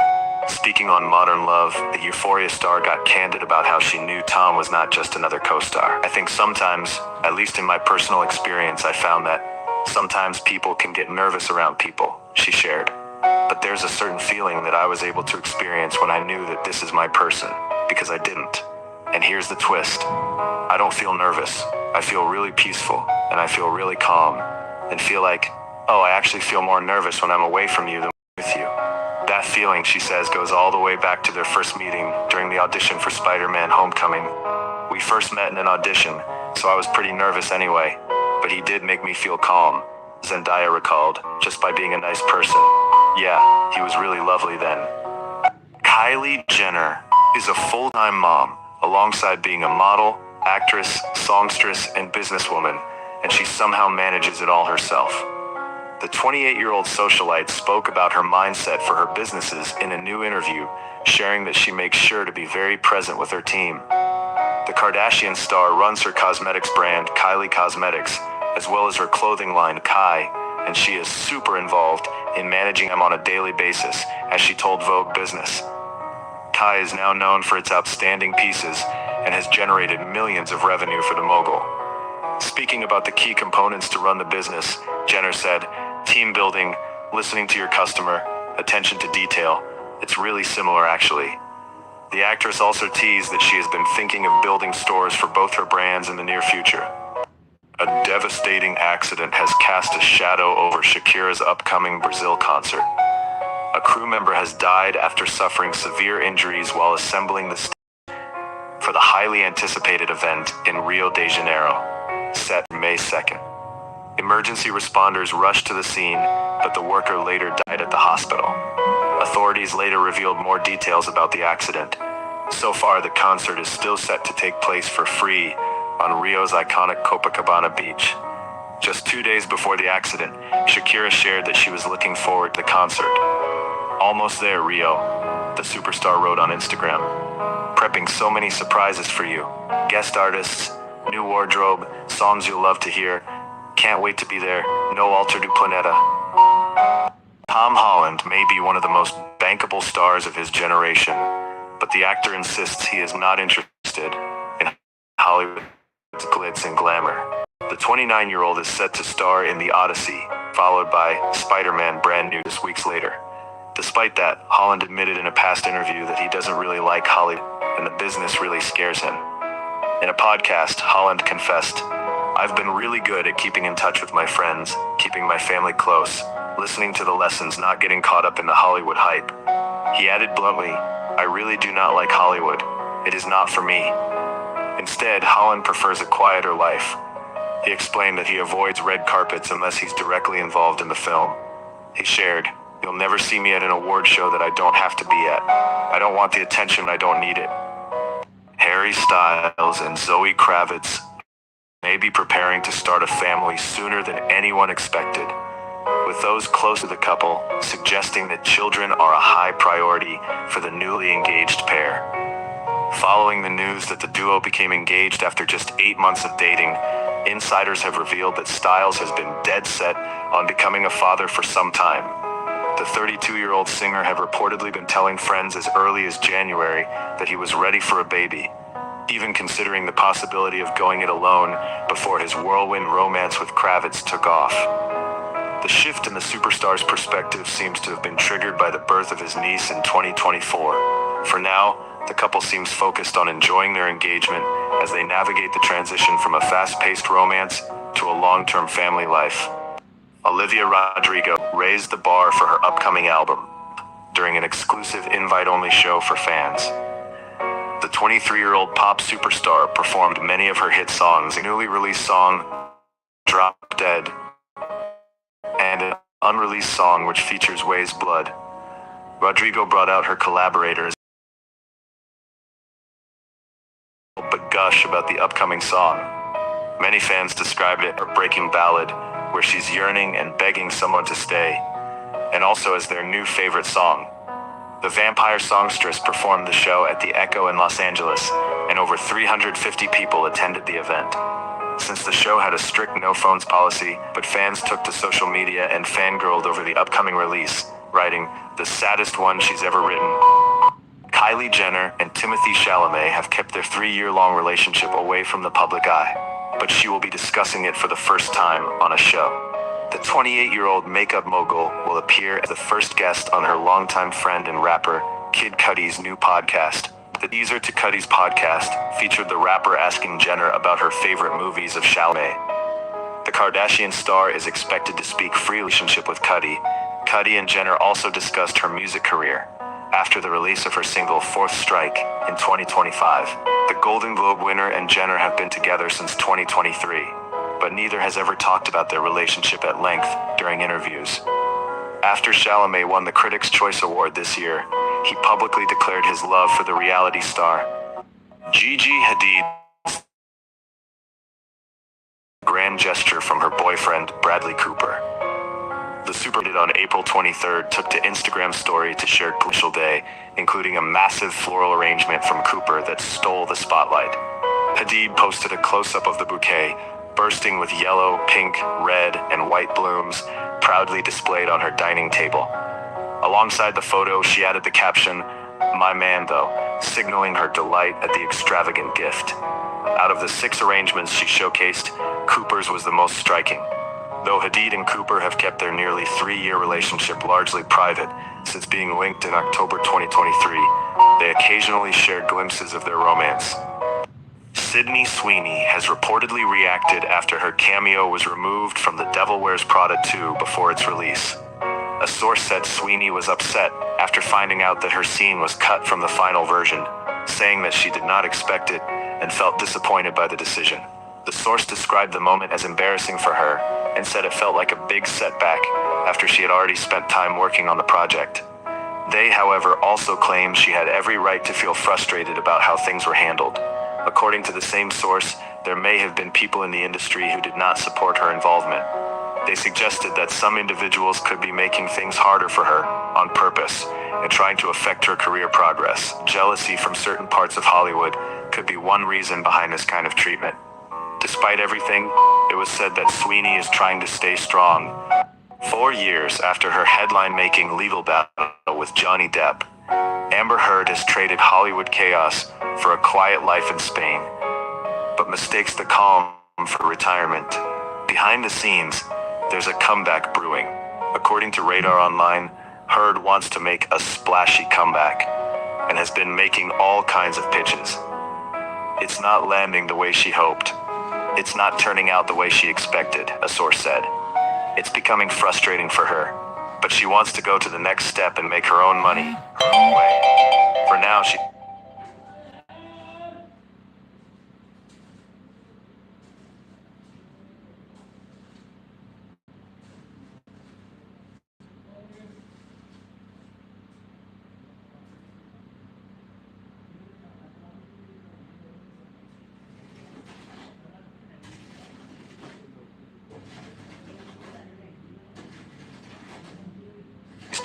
Speaking on Modern Love, the Euphoria star got candid about how she knew Tom was not just another co-star. I think sometimes, at least in my personal experience, I found that sometimes people can get nervous around people, she shared. But there's a certain feeling that I was able to experience when I knew that this is my person, because I didn't. And here's the twist. I don't feel nervous. I feel really peaceful, and I feel really calm, and feel like, oh, I actually feel more nervous when I'm away from you than with you. That feeling, she says, goes all the way back to their first meeting during the audition for Spider-Man: Homecoming. We first met in an audition, so I was pretty nervous anyway, but he did make me feel calm, Zendaya recalled, just by being a nice person. Yeah, he was really lovely then. Kylie Jenner is a full-time mom, alongside being a model, actress, songstress, and businesswoman, and she somehow manages it all herself. The 28-year-old socialite spoke about her mindset for her businesses in a new interview, sharing that she makes sure to be very present with her team. The Kardashian star runs her cosmetics brand, Kylie Cosmetics, as well as her clothing line, Kai, and she is super involved in managing them on a daily basis, as she told Vogue Business. Kai is now known for its outstanding pieces and has generated millions of revenue for the mogul. Speaking about the key components to run the business, Jenner said, team building, listening to your customer, attention to detail. It's really similar, actually. The actress also teased that she has been thinking of building stores for both her brands in the near future. A devastating accident has cast a shadow over Shakira's upcoming Brazil concert. A crew member has died after suffering severe injuries while assembling the stage for the highly anticipated event in Rio de Janeiro, set May 2nd. Emergency responders rushed to the scene, but the worker later died at the hospital. Authorities later revealed more details about the accident. So far, the concert is still set to take place for free on Rio's iconic Copacabana beach. Just 2 days before the accident, Shakira shared that she was looking forward to the concert. Almost there, Rio, the superstar wrote on Instagram. Prepping so many surprises for you. Guest artists, new wardrobe, songs you'll love to hear. Can't wait to be there. No alter du planeta. Tom Holland may be one of the most bankable stars of his generation, but the actor insists he is not interested in Hollywood's glitz and glamour. The 29-year-old is set to star in The Odyssey, followed by Spider-Man Brand New just weeks later. Despite that, Holland admitted in a past interview that he doesn't really like Hollywood, and the business really scares him. In a podcast, Holland confessed, "I've been really good at keeping in touch with my friends, keeping my family close, listening to the lessons, not getting caught up in the Hollywood hype." He added bluntly, "I really do not like Hollywood. It is not for me." Instead, Holland prefers a quieter life. He explained that he avoids red carpets unless he's directly involved in the film. He shared, "You'll never see me at an award show that I don't have to be at. I don't want the attention, I don't need it." Harry Styles and Zoe Kravitz may be preparing to start a family sooner than anyone expected, with those close to the couple suggesting that children are a high priority for the newly engaged pair. Following the news that the duo became engaged after just 8 months of dating, insiders have revealed that Styles has been dead set on becoming a father for some time. The 32-year-old singer had reportedly been telling friends as early as January that he was ready for a baby, even considering the possibility of going it alone before his whirlwind romance with Kravitz took off. The shift in the superstar's perspective seems to have been triggered by the birth of his niece in 2024. For now, the couple seems focused on enjoying their engagement as they navigate the transition from a fast-paced romance to a long-term family life. Olivia Rodrigo raised the bar for her upcoming album during an exclusive invite-only show for fans. The the 23-year-old pop superstar performed many of her hit songs, a newly released song, Drop Dead, and an unreleased song which features Way's Blood. Rodrigo brought out her collaborators but gush about the upcoming song. Many fans described it as a breaking ballad where she's yearning and begging someone to stay, and also as their new favorite song. The vampire songstress performed the show at the Echo in Los Angeles, and over 350 people attended the event. Since the show had a strict no-phones policy, but fans took to social media and fangirled over the upcoming release, writing, "The saddest one she's ever written." Kylie Jenner and Timothée Chalamet have kept their 3-year-long relationship away from the public eye, but she will be discussing it for the first time on a show. The 28-year-old makeup mogul will appear as the first guest on her longtime friend and rapper, Kid Cudi's new podcast. The teaser to Cudi's podcast featured the rapper asking Jenner about her favorite movies of Chalamet. The Kardashian star is expected to speak freely relationship with Cudi. Cudi and Jenner also discussed her music career after the release of her single Fourth Strike in 2025. The Golden Globe winner and Jenner have been together since 2023, but neither has ever talked about their relationship at length during interviews. After Chalamet won the Critics' Choice Award this year, he publicly declared his love for the reality star. Gigi Hadid's grand gesture from her boyfriend, Bradley Cooper. The supermodel on April 23rd took to Instagram story to share crucial day, including a massive floral arrangement from Cooper that stole the spotlight. Hadid posted a close-up of the bouquet, bursting with yellow, pink, red, and white blooms, proudly displayed on her dining table. Alongside the photo, she added the caption, "My man, though," signaling her delight at the extravagant gift. Out of the 6 arrangements she showcased, Cooper's was the most striking. Though Hadid and Cooper have kept their nearly 3-year relationship largely private since being linked in October 2023, they occasionally share glimpses of their romance. Sydney Sweeney has reportedly reacted after her cameo was removed from The Devil Wears Prada 2 before its release. A source said Sweeney was upset after finding out that her scene was cut from the final version, saying that she did not expect it and felt disappointed by the decision. The source described the moment as embarrassing for her and said it felt like a big setback after she had already spent time working on the project. They, however, also claimed she had every right to feel frustrated about how things were handled. According to the same source, there may have been people in the industry who did not support her involvement. They suggested that some individuals could be making things harder for her on purpose and trying to affect her career progress. Jealousy from certain parts of Hollywood could be one reason behind this kind of treatment. Despite everything, it was said that Sweeney is trying to stay strong. 4 years after her headline-making legal battle with Johnny Depp, Amber Heard has traded Hollywood chaos for a quiet life in Spain, but mistakes the calm for retirement. Behind the scenes, there's a comeback brewing. According to Radar Online, Heard wants to make a splashy comeback and has been making all kinds of pitches. It's not landing the way she hoped. It's not turning out the way she expected, a source said. It's becoming frustrating for her, but she wants to go to the next step and make her own money, her own way. For now, she...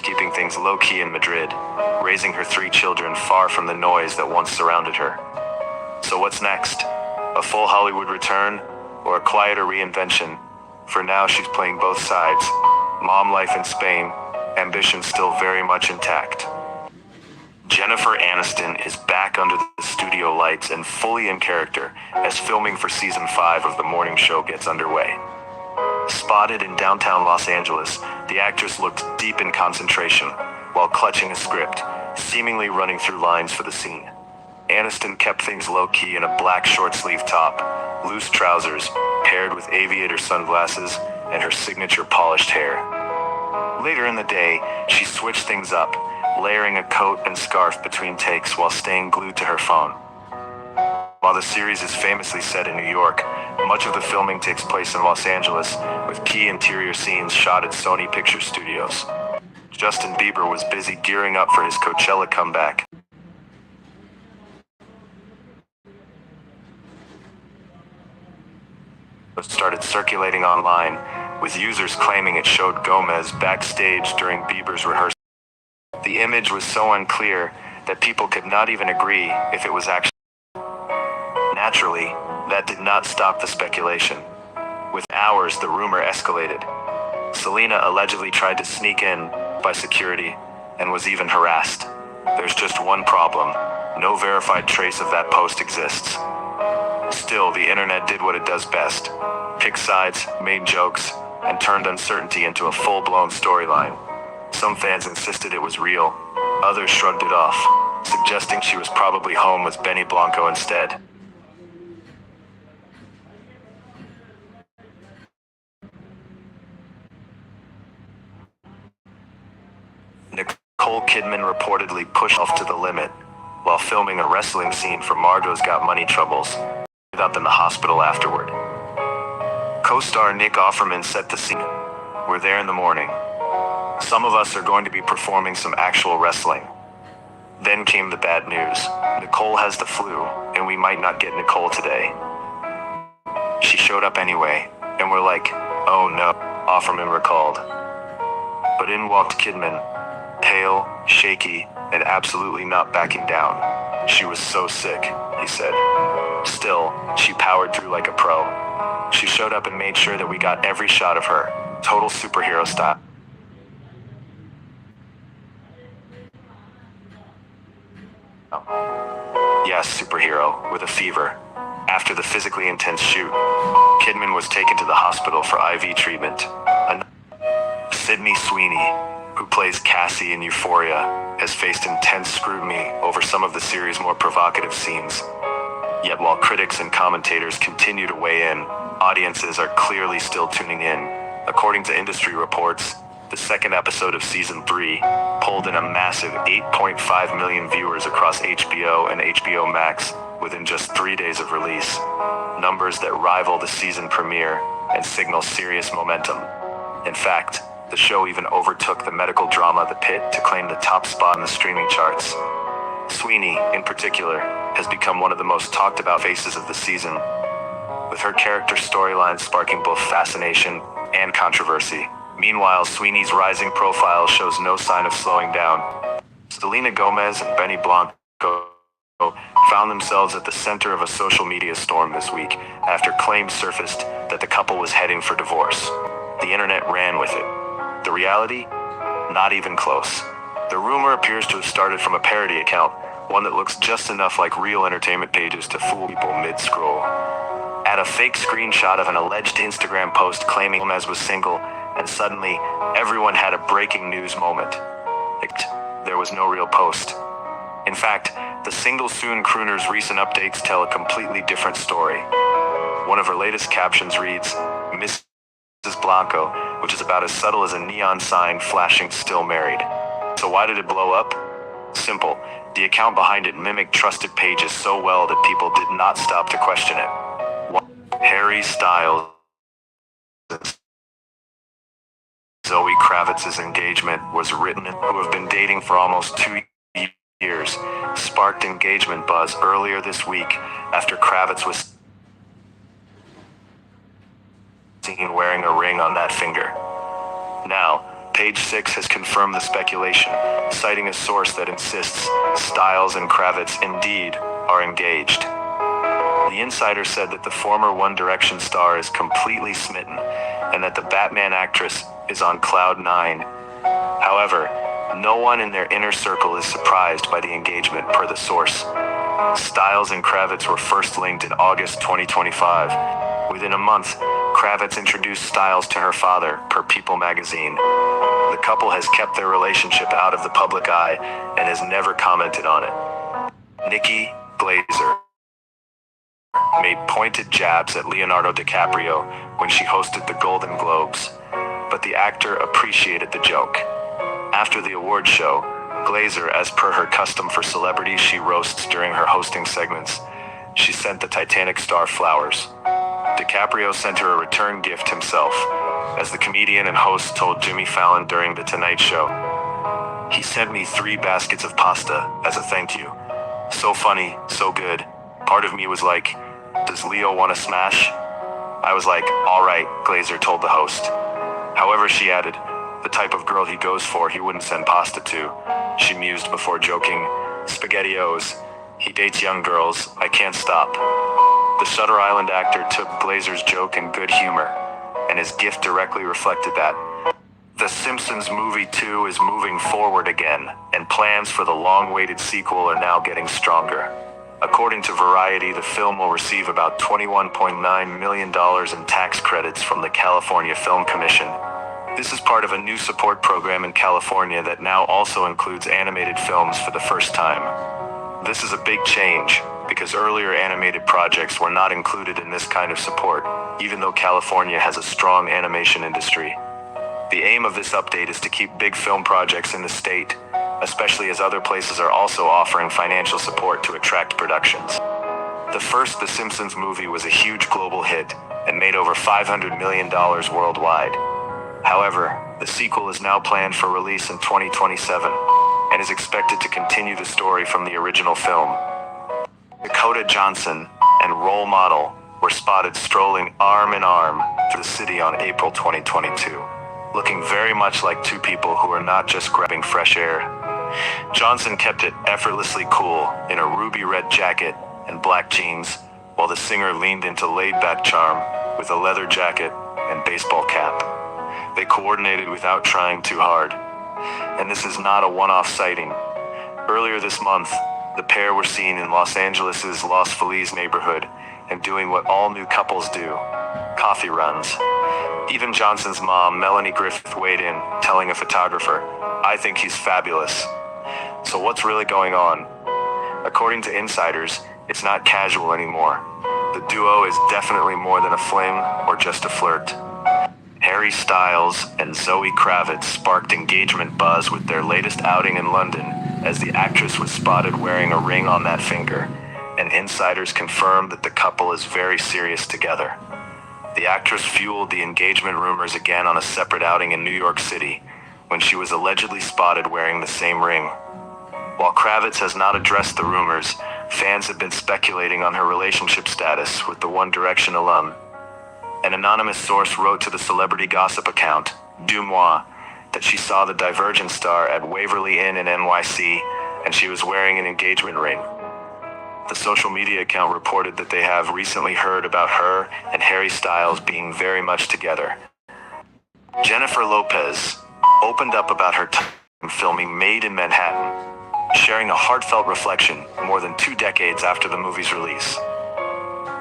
keeping things low-key in Madrid, raising her 3 children far from the noise that once surrounded her. So what's next? A full Hollywood return, or a quieter reinvention? For now, she's playing both sides. Mom life in Spain, ambition still very much intact. Jennifer Aniston is back under the studio lights and fully in character as filming for season 5 of The Morning Show gets underway. Spotted in downtown Los Angeles, the actress looked deep in concentration while clutching a script, seemingly running through lines for the scene. Aniston kept things low-key in a black short-sleeve top, loose trousers, paired with aviator sunglasses, and her signature polished hair. Later in the day, she switched things up, layering a coat and scarf between takes while staying glued to her phone. While the series is famously set in New York, much of the filming takes place in Los Angeles, with key interior scenes shot at Sony Picture Studios. Justin Bieber was busy gearing up for his Coachella comeback. Started circulating online, with users claiming it showed Gomez backstage during Bieber's rehearsal. The image was so unclear that people could not even agree if it was actually. Naturally, that did not stop the speculation. Within hours, the rumor escalated. Selena allegedly tried to sneak in by security and was even harassed. There's just one problem. No verified trace of that post exists. Still, the internet did what it does best. Picked sides, made jokes, and turned uncertainty into a full-blown storyline. Some fans insisted it was real. Others shrugged it off, suggesting she was probably home with Benny Blanco instead. Nicole Kidman reportedly pushed off to the limit while filming a wrestling scene for Margot's Got Money Troubles. Ended up in the hospital afterward. Co-star Nick Offerman set the scene. We're there in the morning. Some of us are going to be performing some actual wrestling. Then came the bad news. Nicole has the flu, and we might not get Nicole today. She showed up anyway, and we're like, oh no, Offerman recalled. But in walked Kidman, pale, shaky, and absolutely not backing down. She was so sick, he said. Still, she powered through like a pro. She showed up and made sure that we got every shot of her, total superhero style. Yes, superhero, with a fever. After the physically intense shoot, Kidman was taken to the hospital for IV treatment. Sydney Sweeney, who plays Cassie in Euphoria, has faced intense scrutiny over some of the series' more provocative scenes. Yet while critics and commentators continue to weigh in, audiences are clearly still tuning in. According to industry reports, the second episode of Season 3 pulled in a massive 8.5 million viewers across HBO and HBO Max within just 3 days of release. Numbers that rival the season premiere and signal serious momentum. In fact, the show even overtook the medical drama The Pit to claim the top spot in the streaming charts. Sweeney, in particular, has become one of the most talked about faces of the season, with her character storyline sparking both fascination and controversy. Meanwhile, Sweeney's rising profile shows no sign of slowing down. Selena Gomez and Benny Blanco found themselves at the center of a social media storm this week after claims surfaced that the couple was heading for divorce. The internet ran with it. The reality? Not even close. The rumor appears to have started from a parody account, one that looks just enough like real entertainment pages to fool people mid-scroll. Add a fake screenshot of an alleged Instagram post claiming Gomez was single, and suddenly, everyone had a breaking news moment. There was no real post. In fact, the Single Soon crooner's recent updates tell a completely different story. One of her latest captions reads, Mrs. Blanco, which is about as subtle as a neon sign flashing still married. So why did it blow up? Simple. The account behind it mimicked trusted pages so well that people did not stop to question it. Harry Styles and Zoe Kravitz's engagement was written, who have been dating for almost 2 years, sparked engagement buzz earlier this week after Kravitz was seen wearing a ring on that finger. Now, Page 6 has confirmed the speculation, citing a source that insists Styles and Kravitz indeed are engaged. The insider said that the former One Direction star is completely smitten and that the Batman actress is on cloud 9. However, no one in their inner circle is surprised by the engagement, per the source. Styles and Kravitz were first linked in August 2025. Within a month, Kravitz introduced Styles to her father, per People magazine. The couple has kept their relationship out of the public eye and has never commented on it. Nikki Glaser made pointed jabs at Leonardo DiCaprio when she hosted the Golden Globes, but the actor appreciated the joke. After the awards show, Glaser, as per her custom for celebrities she roasts during her hosting segments, she sent the Titanic star flowers. DiCaprio sent her a return gift himself, as the comedian and host told Jimmy Fallon during The Tonight Show. "He sent me 3 baskets of pasta as a thank you. So funny, so good. Part of me was like, does Leo want to smash?" I was like, all right, Glazer told the host. However, she added, the type of girl he goes for, he wouldn't send pasta to. She mused before joking, "SpaghettiOs. He dates young girls. I can't stop." The Shutter Island actor took Glazer's joke in good humor, and his gift directly reflected that. The Simpsons Movie 2 is moving forward again, and plans for the long-awaited sequel are now getting stronger. According to Variety, the film will receive about $21.9 million in tax credits from the California Film Commission. This is part of a new support program in California that now also includes animated films for the first time. This is a big change, because earlier animated projects were not included in this kind of support, even though California has a strong animation industry. The aim of this update is to keep big film projects in the state, especially as other places are also offering financial support to attract productions. The first The Simpsons movie was a huge global hit and made over $500 million worldwide. However, the sequel is now planned for release in 2027 and is expected to continue the story from the original film. Dakota Johnson and role model were spotted strolling arm in arm through the city on April 2022, looking very much like two people who are not just grabbing fresh air. Johnson kept it effortlessly cool in a ruby red jacket and black jeans, while the singer leaned into laid-back charm with a leather jacket and baseball cap. They coordinated without trying too hard. And this is not a one-off sighting. Earlier this month, the pair were seen in Los Angeles' Los Feliz neighborhood and doing what all new couples do, coffee runs. Even Johnson's mom, Melanie Griffith, weighed in, telling a photographer, "I think he's fabulous." So what's really going on? According to insiders, it's not casual anymore. The duo is definitely more than a fling or just a flirt. Harry Styles and Zoe Kravitz sparked engagement buzz with their latest outing in London, as the actress was spotted wearing a ring on that finger, and insiders confirmed that the couple is very serious together. The actress fueled the engagement rumors again on a separate outing in New York City, when she was allegedly spotted wearing the same ring. While Kravitz has not addressed the rumors, fans have been speculating on her relationship status with the One Direction alum. An anonymous source wrote to the celebrity gossip account, Dumois, that she saw the Divergent star at Waverly Inn in NYC, and she was wearing an engagement ring. The social media account reported that they have recently heard about her and Harry Styles being very much together. Jennifer Lopez opened up about her time filming Made in Manhattan, sharing a heartfelt reflection more than 2 decades after the movie's release.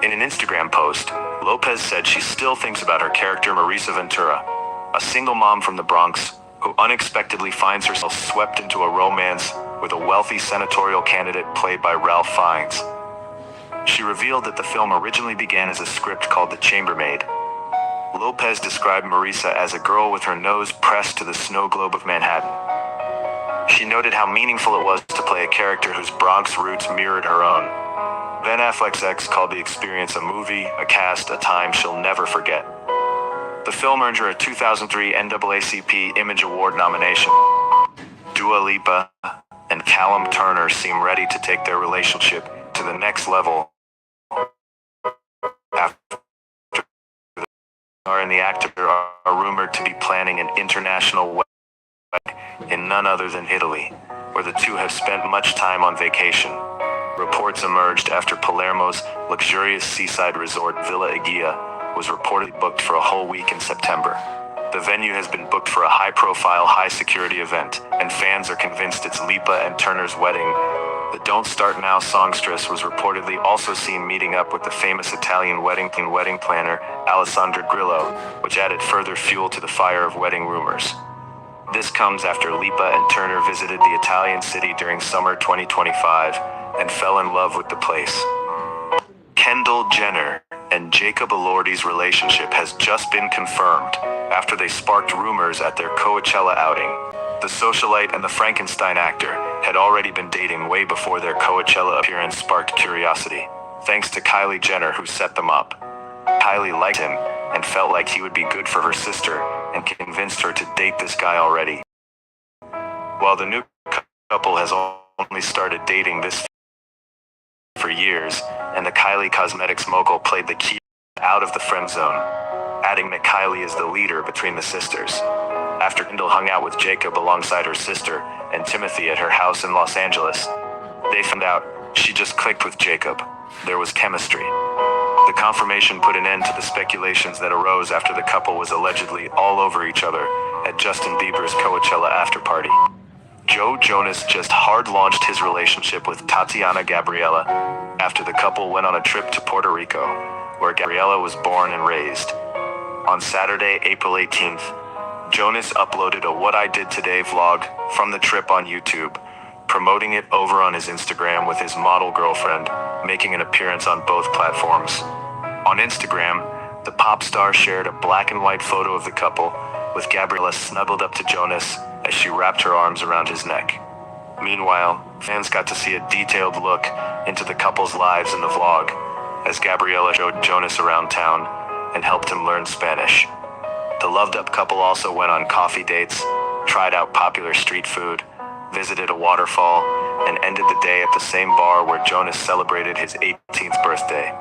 In an Instagram post, Lopez said she still thinks about her character Marisa Ventura, a single mom from the Bronx who unexpectedly finds herself swept into a romance with a wealthy senatorial candidate played by Ralph Fiennes. She revealed that the film originally began as a script called The Chambermaid. Lopez described Marisa as a girl with her nose pressed to the snow globe of Manhattan. She noted how meaningful it was to play a character whose Bronx roots mirrored her own. Ben Affleck's ex called the experience a movie, a cast, a time she'll never forget. The film earned her a 2003 NAACP Image Award nomination. Dua Lipa and Callum Turner seem ready to take their relationship to the next level after and the actor are rumored to be planning an international wedding in none other than Italy, where the two have spent much time on vacation. Reports emerged after Palermo's luxurious seaside resort Villa Igia was reportedly booked for a whole week in September. The venue has been booked for a high-profile, high-security event, and fans are convinced it's Lipa and Turner's wedding. The Don't Start Now songstress was reportedly also seen meeting up with the famous Italian wedding planner Alessandra Grillo, which added further fuel to the fire of wedding rumors. This comes after Lipa and Turner visited the Italian city during summer 2025 and fell in love with the place. Kendall Jenner and Jacob Elordi's relationship has just been confirmed after they sparked rumors at their Coachella outing. The socialite and the Frankenstein actor had already been dating way before their Coachella appearance sparked curiosity. thanks to Kylie Jenner, who set them up. Kylie liked him and felt like he would be good for her sister and convinced her to date this guy already. While the new couple has only started dating this for years, and the Kylie Cosmetics mogul played the key out of the friend zone, adding that Kylie is the leader between the sisters. After Kendall hung out with Jacob alongside her sister and Timothy at her house in Los Angeles, they found out she just clicked with Jacob. There was chemistry. The confirmation put an end to the speculations that arose after the couple was allegedly all over each other at Justin Bieber's Coachella after-party. Joe Jonas just hard-launched his relationship with Tatiana Gabriella after the couple went on a trip to Puerto Rico, where Gabriella was born and raised. On Saturday, April 18th, Jonas uploaded a What I Did Today vlog from the trip on YouTube, promoting it over on his Instagram with his model girlfriend, making an appearance on both platforms. On Instagram, the pop star shared a black and white photo of the couple, with Gabriella snuggled up to Jonas as she wrapped her arms around his neck. Meanwhile, fans got to see a detailed look into the couple's lives in the vlog, as Gabriella showed Jonas around town and helped him learn Spanish. The loved-up couple also went on coffee dates, tried out popular street food, visited a waterfall, and ended the day at the same bar where Jonas celebrated his 18th birthday.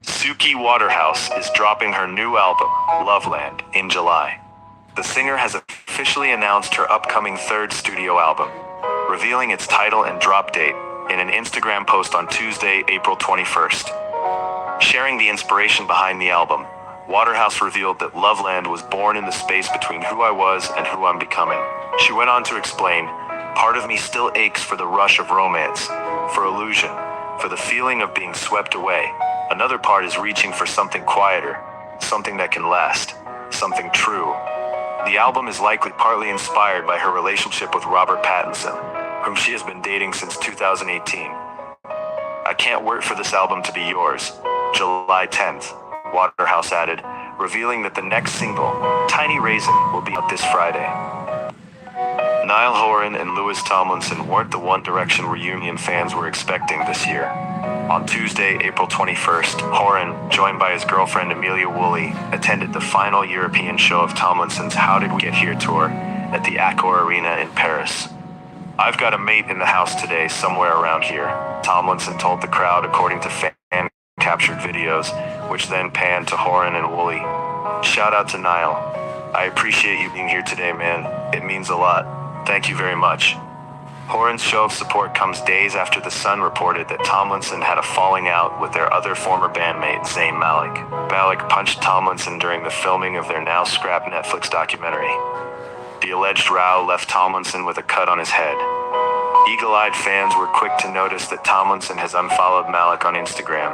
Suki Waterhouse is dropping her new album, Loveland, in July. The singer has officially announced her upcoming third studio album, revealing its title and drop date in an Instagram post on Tuesday, April 21st. Sharing the inspiration behind the album, Waterhouse revealed that Loveland was born in the space between who I was and who I'm becoming. She went on to explain, "Part of me still aches for the rush of romance, for illusion, for the feeling of being swept away. Another part is reaching for something quieter, something that can last, something true." The album is likely partly inspired by her relationship with Robert Pattinson, whom she has been dating since 2018. "I can't wait for this album to be yours." July 10th, Waterhouse added, revealing that the next single, Tiny Raisin, will be out this Friday. Niall Horan and Louis Tomlinson weren't the One Direction reunion fans were expecting this year. On Tuesday, April 21st, Horan, joined by his girlfriend Amelia Woolley, attended the final European show of Tomlinson's How Did We Get Here tour at the Accor Arena in Paris. "I've got a mate in the house today somewhere around here," Tomlinson told the crowd according to fan-captured videos, which then panned to Horan and Woolley. "Shout out to Niall. I appreciate you being here today, man. It means a lot. Thank you very much." Horan's show of support comes days after The Sun reported that Tomlinson had a falling out with their other former bandmate, Zayn Malik. Malik punched Tomlinson during the filming of their now scrapped Netflix documentary. The alleged row left Tomlinson with a cut on his head. Eagle-eyed fans were quick to notice that Tomlinson has unfollowed Malik on Instagram.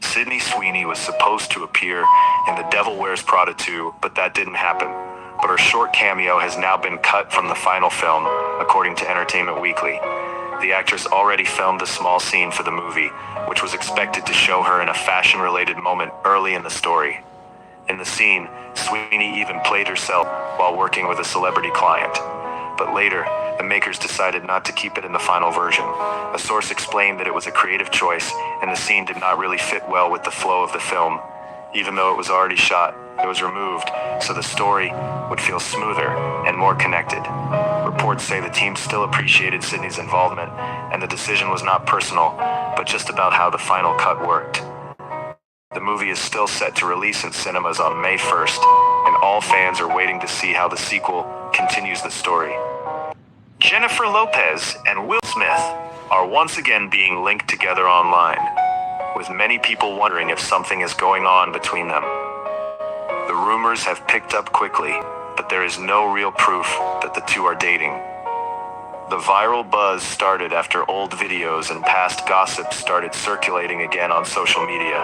Sydney Sweeney was supposed to appear in The Devil Wears Prada 2, but that didn't happen. But her short cameo has now been cut from the final film, according to Entertainment Weekly. The actress already filmed a small scene for the movie, which was expected to show her in a fashion-related moment early in the story. In the scene, Sweeney even played herself while working with a celebrity client. But later, the makers decided not to keep it in the final version. A source explained that it was a creative choice, and the scene did not really fit well with the flow of the film. Even though it was already shot, it was removed, so the story would feel smoother and more connected. Reports say the team still appreciated Sydney's involvement, and the decision was not personal, but just about how the final cut worked. The movie is still set to release in cinemas on May 1st, and all fans are waiting to see how the sequel continues the story. Jennifer Lopez and Will Smith are once again being linked together online, with many people wondering if something is going on between them. The rumors have picked up quickly, but there is no real proof that the two are dating. The viral buzz started after old videos and past gossip started circulating again on social media.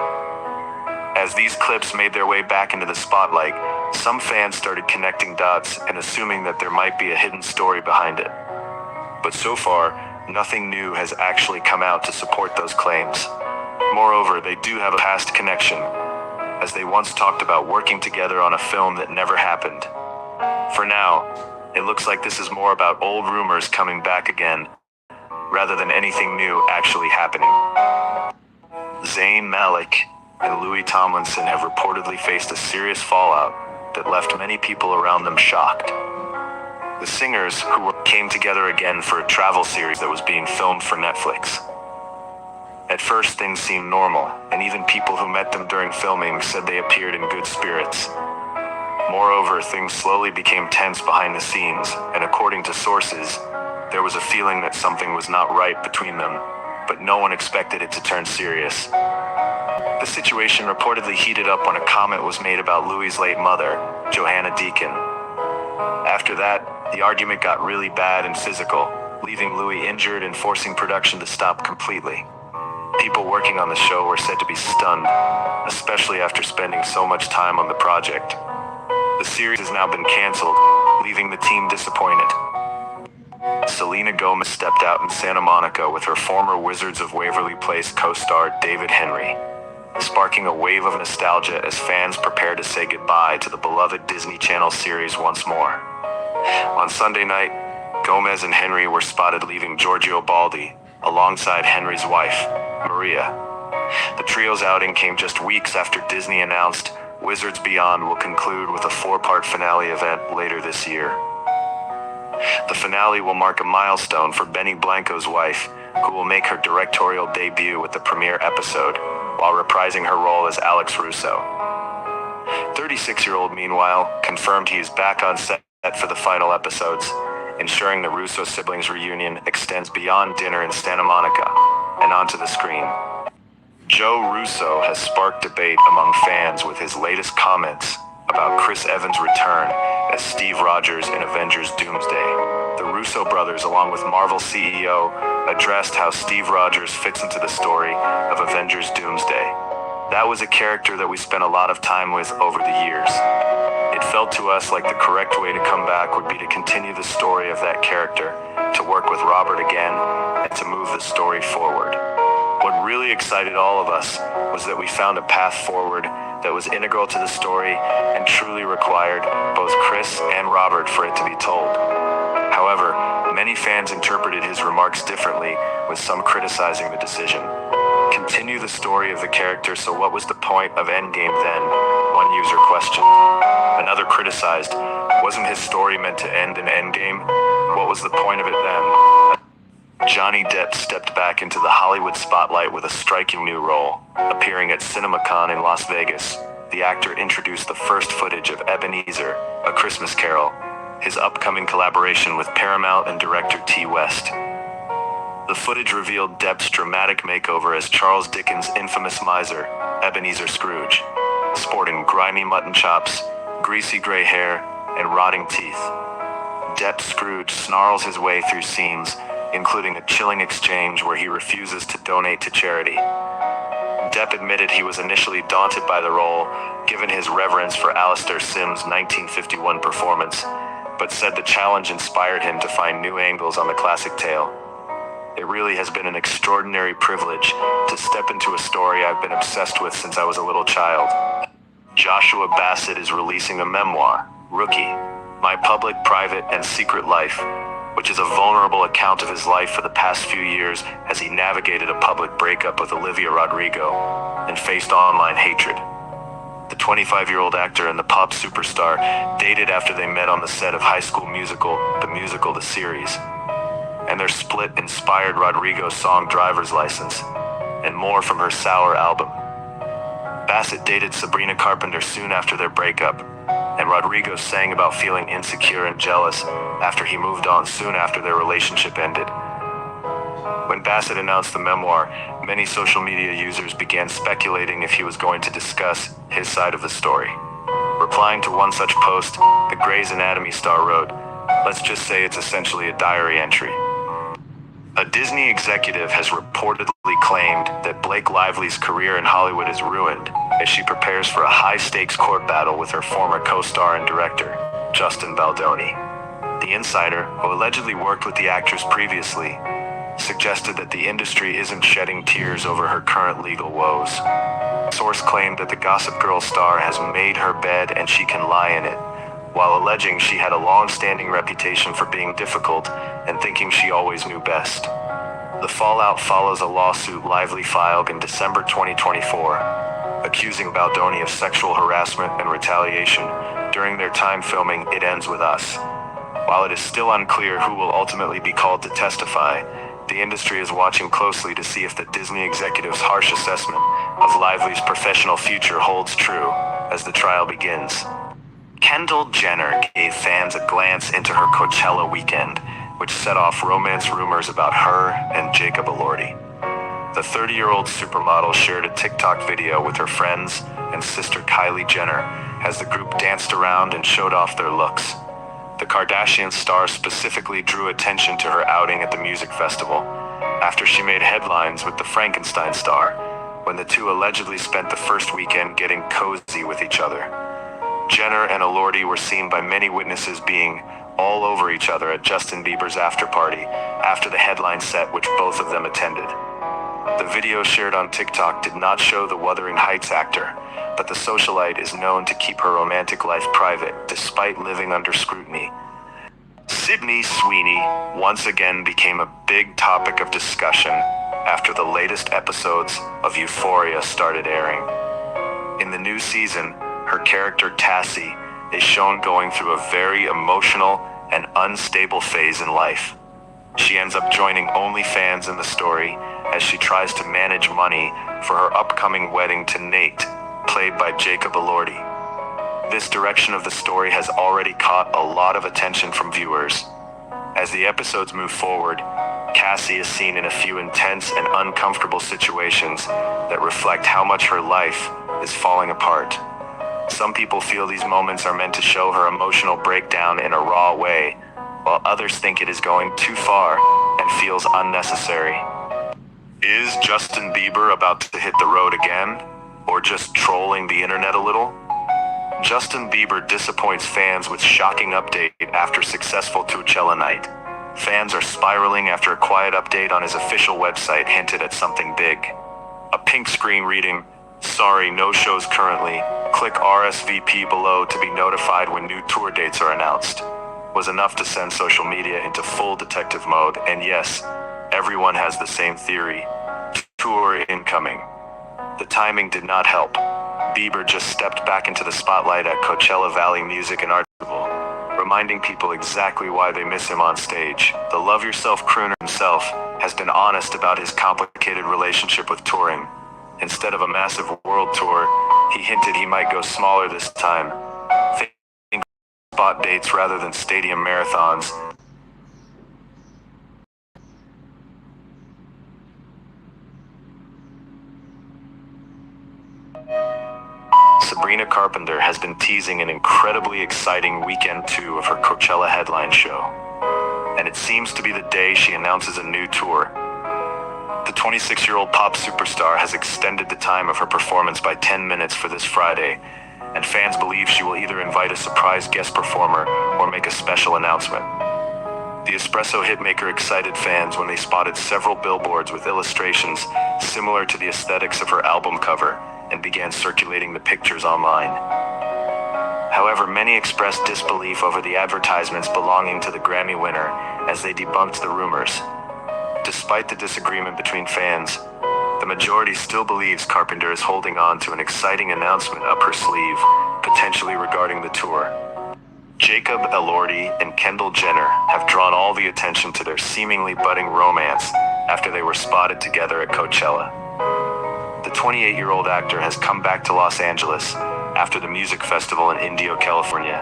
As these clips made their way back into the spotlight, some fans started connecting dots and assuming that there might be a hidden story behind it. But so far, nothing new has actually come out to support those claims. Moreover, they do have a past connection, as they once talked about working together on a film that never happened. For now, it looks like this is more about old rumors coming back again, rather than anything new actually happening. Zayn Malik and Louis Tomlinson have reportedly faced a serious fallout that left many people around them shocked. The singers, came together again for a travel series that was being filmed for Netflix. At first, things seemed normal, and even people who met them during filming said they appeared in good spirits. Moreover, things slowly became tense behind the scenes, and according to sources, there was a feeling that something was not right between them, but no one expected it to turn serious. The situation reportedly heated up when a comment was made about Louis' late mother, Johanna Deacon. After that, the argument got really bad and physical, leaving Louis injured and forcing production to stop completely. People working on the show were said to be stunned, especially after spending so much time on the project. The series has now been canceled, leaving the team disappointed. Selena Gomez stepped out in Santa Monica with her former Wizards of Waverly Place co-star David Henry, sparking a wave of nostalgia as fans prepare to say goodbye to the beloved Disney Channel series once more. On Sunday night, Gomez and Henry were spotted leaving Giorgio Baldi alongside Henry's wife, Maria. The trio's outing came just weeks after Disney announced Wizards Beyond will conclude with a 4-part finale event later this year. The finale will mark a milestone for Benny Blanco's wife, who will make her directorial debut with the premiere episode, while reprising her role as Alex Russo. 36-year-old, meanwhile, confirmed he is back on set for the final episodes, ensuring the Russo siblings' reunion extends beyond dinner in Santa Monica and onto the screen. Joe Russo has sparked debate among fans with his latest comments about Chris Evans' return as Steve Rogers in Avengers Doomsday. The Russo brothers, along with Marvel CEO, addressed how Steve Rogers fits into the story of Avengers Doomsday. That was a character that we spent a lot of time with over the years. It felt to us like the correct way to come back would be to continue the story of that character, to work with Robert again, and to move the story forward. What really excited all of us was that we found a path forward that was integral to the story and truly required both Chris and Robert for it to be told. However, many fans interpreted his remarks differently, with some criticizing the decision. Continue the story of the character, so what was the point of Endgame then? One user questioned. Another criticized, wasn't his story meant to end in Endgame? What was the point of it then? Johnny Depp stepped back into the Hollywood spotlight with a striking new role. Appearing at CinemaCon in Las Vegas, the actor introduced the first footage of Ebenezer, A Christmas Carol, his upcoming collaboration with Paramount and director T. West. The footage revealed Depp's dramatic makeover as Charles Dickens' infamous miser, Ebenezer Scrooge, sporting grimy mutton chops, greasy gray hair, and rotting teeth. Depp Scrooge snarls his way through scenes, including a chilling exchange where he refuses to donate to charity. Depp admitted he was initially daunted by the role, given his reverence for Alastair Sim's 1951 performance, but said the challenge inspired him to find new angles on the classic tale. It really has been an extraordinary privilege to step into a story I've been obsessed with since I was a little child. Joshua Bassett is releasing a memoir, Rookie, My Public, Private, and Secret Life, which is a vulnerable account of his life for the past few years as he navigated a public breakup with Olivia Rodrigo and faced online hatred. The 25-year-old actor and the pop superstar dated after they met on the set of High School Musical, the series, and their split inspired Rodrigo's song Driver's License, and more from her Sour album. Bassett dated Sabrina Carpenter soon after their breakup, and Rodrigo sang about feeling insecure and jealous after he moved on soon after their relationship ended. When Bassett announced the memoir, many social media users began speculating if he was going to discuss his side of the story. Replying to one such post, the Grey's Anatomy star wrote, "Let's just say it's essentially a diary entry." A Disney executive has reportedly claimed that Blake Lively's career in Hollywood is ruined as she prepares for a high-stakes court battle with her former co-star and director, Justin Baldoni. The insider, who allegedly worked with the actress previously, suggested that the industry isn't shedding tears over her current legal woes. A source claimed that the Gossip Girl star has made her bed and she can lie in it, while alleging she had a long-standing reputation for being difficult and thinking she always knew best. The fallout follows a lawsuit Lively filed in December 2024, accusing Baldoni of sexual harassment and retaliation during their time filming It Ends With Us. While it is still unclear who will ultimately be called to testify, the industry is watching closely to see if the Disney executive's harsh assessment of Lively's professional future holds true as the trial begins. Kendall Jenner gave fans a glance into her Coachella weekend, which set off romance rumors about her and Jacob Elordi. The 30-year-old supermodel shared a TikTok video with her friends and sister Kylie Jenner as the group danced around and showed off their looks. The Kardashian star specifically drew attention to her outing at the music festival after she made headlines with the Frankenstein star when the two allegedly spent the first weekend getting cozy with each other. Jenner and Elordi were seen by many witnesses being all over each other at Justin Bieber's after party after the headline set which both of them attended. The video shared on TikTok did not show the Wuthering Heights actor, but the socialite is known to keep her romantic life private despite living under scrutiny. Sydney Sweeney once again became a big topic of discussion after the latest episodes of Euphoria started airing. In the new season, her character Tassie is shown going through a very emotional and unstable phase in life. She ends up joining OnlyFans in the story as she tries to manage money for her upcoming wedding to Nate, played by Jacob Elordi. This direction of the story has already caught a lot of attention from viewers. As the episodes move forward, Cassie is seen in a few intense and uncomfortable situations that reflect how much her life is falling apart. Some people feel these moments are meant to show her emotional breakdown in a raw way, while others think it is going too far and feels unnecessary. Is Justin Bieber about to hit the road again, or just trolling the internet a little? Justin Bieber disappoints fans with shocking update after successful Coachella night. Fans are spiraling after a quiet update on his official website hinted at something big. A pink screen reading, "Sorry, no shows currently. Click RSVP below to be notified when new tour dates are announced," was enough to send social media into full detective mode. And yes, everyone has the same theory. Tour incoming. The timing did not help. Bieber just stepped back into the spotlight at Coachella Valley Music and Art Festival, reminding people exactly why they miss him on stage. The Love Yourself crooner himself has been honest about his complicated relationship with touring. Instead of a massive world tour, he hinted he might go smaller this time, thinking spot dates rather than stadium marathons. Sabrina Carpenter has been teasing an incredibly exciting weekend 2 of her Coachella headline show, and it seems to be the day she announces a new tour. The 26-year-old pop superstar has extended the time of her performance by 10 minutes for this Friday, and fans believe she will either invite a surprise guest performer or make a special announcement. The espresso hitmaker excited fans when they spotted several billboards with illustrations similar to the aesthetics of her album cover and began circulating the pictures online. However, many expressed disbelief over the advertisements belonging to the Grammy winner as they debunked the rumors. Despite the disagreement between fans, the majority still believes Carpenter is holding on to an exciting announcement up her sleeve, potentially regarding the tour. Jacob Elordi and Kendall Jenner have drawn all the attention to their seemingly budding romance after they were spotted together at Coachella. The 28-year-old actor has come back to Los Angeles after the music festival in Indio, California.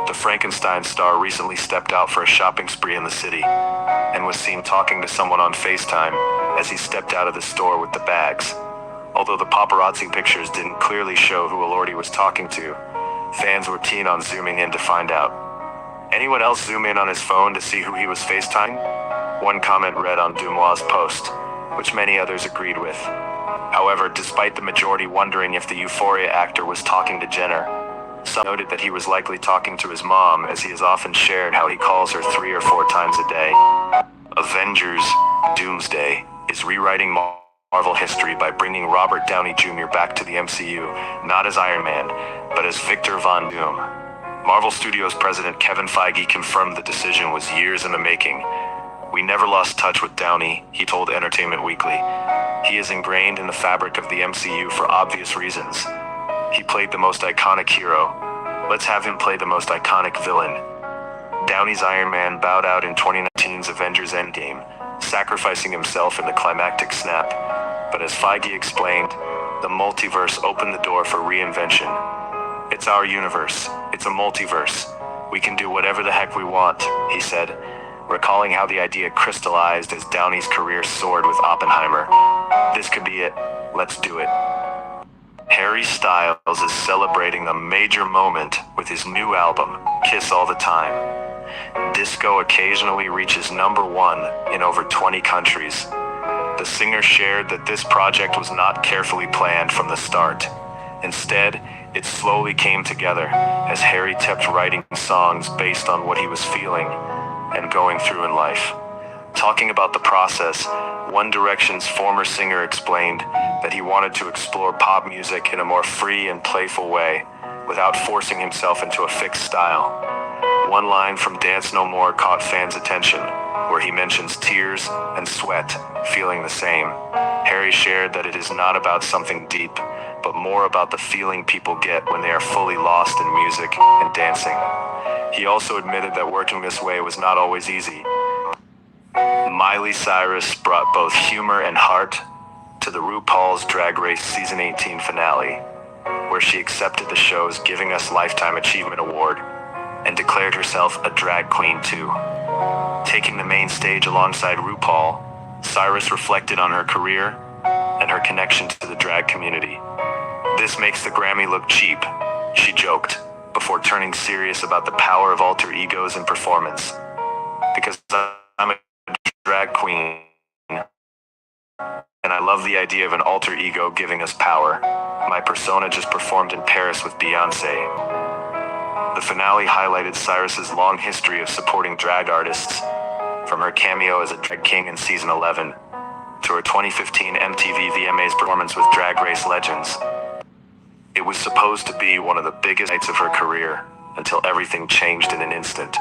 The Frankenstein star recently stepped out for a shopping spree in the city and was seen talking to someone on FaceTime as he stepped out of the store with the bags. Although the paparazzi pictures didn't clearly show who Elordi was talking to, fans were keen on zooming in to find out. Anyone else zoom in on his phone to see who he was FaceTiming? One comment read on Dumois' post, which many others agreed with. However, despite the majority wondering if the Euphoria actor was talking to Jenner, some noted that he was likely talking to his mom, as he has often shared how he calls her 3 or 4 times a day. Avengers: Doomsday is rewriting Marvel history by bringing Robert Downey Jr. back to the MCU, not as Iron Man, but as Victor Von Doom. Marvel Studios president Kevin Feige confirmed the decision was years in the making, We never lost touch with Downey, he told Entertainment Weekly. He is ingrained in the fabric of the MCU for obvious reasons. He played the most iconic hero. Let's have him play the most iconic villain. Downey's Iron Man bowed out in 2019's Avengers Endgame, sacrificing himself in the climactic snap. But as Feige explained, the multiverse opened the door for reinvention. It's our universe. It's a multiverse. We can do whatever the heck we want, he said, recalling how the idea crystallized as Downey's career soared with Oppenheimer. This could be it. Let's do it. Harry Styles is celebrating a major moment with his new album, Kiss All the Time. Disco occasionally reaches #1 in over 20 countries. The singer shared that this project was not carefully planned from the start. Instead, it slowly came together as Harry kept writing songs based on what he was feeling and going through in life. Talking about the process, One Direction's former singer explained that he wanted to explore pop music in a more free and playful way, without forcing himself into a fixed style. One line from Dance No More caught fans' attention, where he mentions tears and sweat, feeling the same. Harry shared that it is not about something deep, but more about the feeling people get when they are fully lost in music and dancing. He also admitted that working this way was not always easy. Miley Cyrus brought both humor and heart to the RuPaul's Drag Race Season 18 finale, where she accepted the show's Giving Us Lifetime Achievement Award and declared herself a drag queen too. Taking the main stage alongside RuPaul, Cyrus reflected on her career and her connection to the drag community. "This makes the Grammy look cheap," she joked, before turning serious about the power of alter egos in performance. "Because I'm a drag queen, and I love the idea of an alter ego giving us power. My persona just performed in Paris with Beyoncé." The finale highlighted Cyrus's long history of supporting drag artists, from her cameo as a drag king in season 11 to her 2015 MTV VMAs performance with Drag Race Legends. It was supposed to be one of the biggest nights of her career, until everything changed in an instant.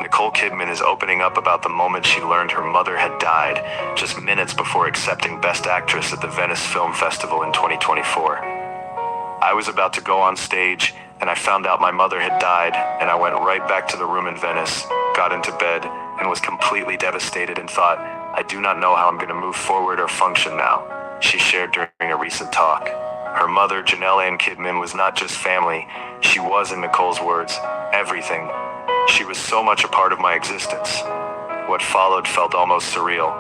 Nicole Kidman is opening up about the moment she learned her mother had died just minutes before accepting Best Actress at the Venice Film Festival in 2024. "I was about to go on stage, and I found out my mother had died, and I went right back to the room in Venice, got into bed, and was completely devastated and thought, I do not know how I'm going to move forward or function now," she shared during a recent talk. Her mother, Janelle Ann Kidman, was not just family, she was, in Nicole's words, everything. "She was so much a part of my existence." What followed felt almost surreal.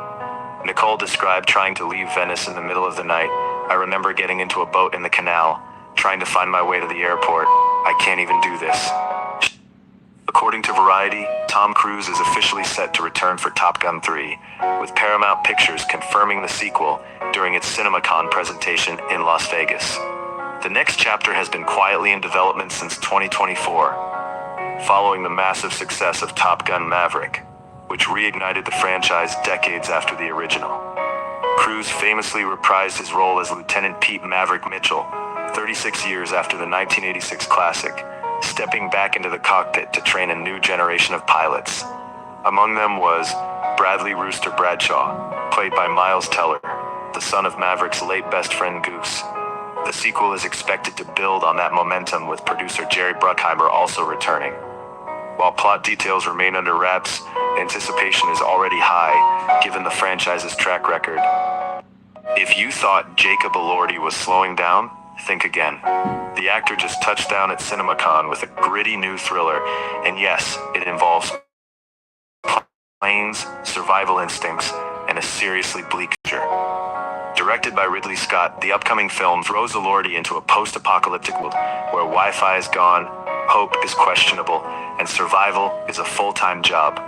Nicole described trying to leave Venice in the middle of the night. "I remember getting into a boat in the canal, trying to find my way to the airport. I can't even do this." According to Variety, Tom Cruise is officially set to return for Top Gun 3, with Paramount Pictures confirming the sequel during its CinemaCon presentation in Las Vegas. The next chapter has been quietly in development since 2024, following the massive success of Top Gun Maverick, which reignited the franchise decades after the original. Cruise famously reprised his role as Lieutenant Pete Maverick Mitchell 36 years after the 1986 classic, stepping back into the cockpit to train a new generation of pilots. Among them was Bradley Rooster Bradshaw, played by Miles Teller, the son of Maverick's late best friend Goose. The sequel is expected to build on that momentum, with producer Jerry Bruckheimer also returning. While plot details remain under wraps, anticipation is already high, given the franchise's track record. If you thought Jacob Elordi was slowing down, think again. The actor just touched down at CinemaCon with a gritty new thriller, and yes, it involves planes, survival instincts, and a seriously bleak future. Directed by Ridley Scott, the upcoming film throws Elordi into a post-apocalyptic world where Wi-Fi is gone, hope is questionable, and survival is a full-time job.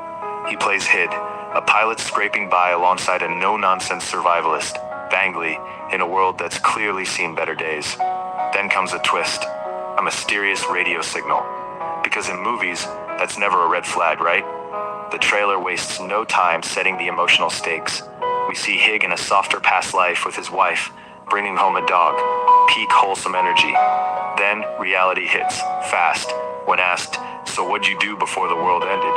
He plays Hid, a pilot scraping by alongside a no-nonsense survivalist, Bangley, in a world that's clearly seen better days. Then comes a twist, a mysterious radio signal. Because in movies, that's never a red flag, right? The trailer wastes no time setting the emotional stakes. We see Hig in a softer past life with his wife, bringing home a dog, peak wholesome energy. Then reality hits, fast, when asked, "So what'd you do before the world ended?"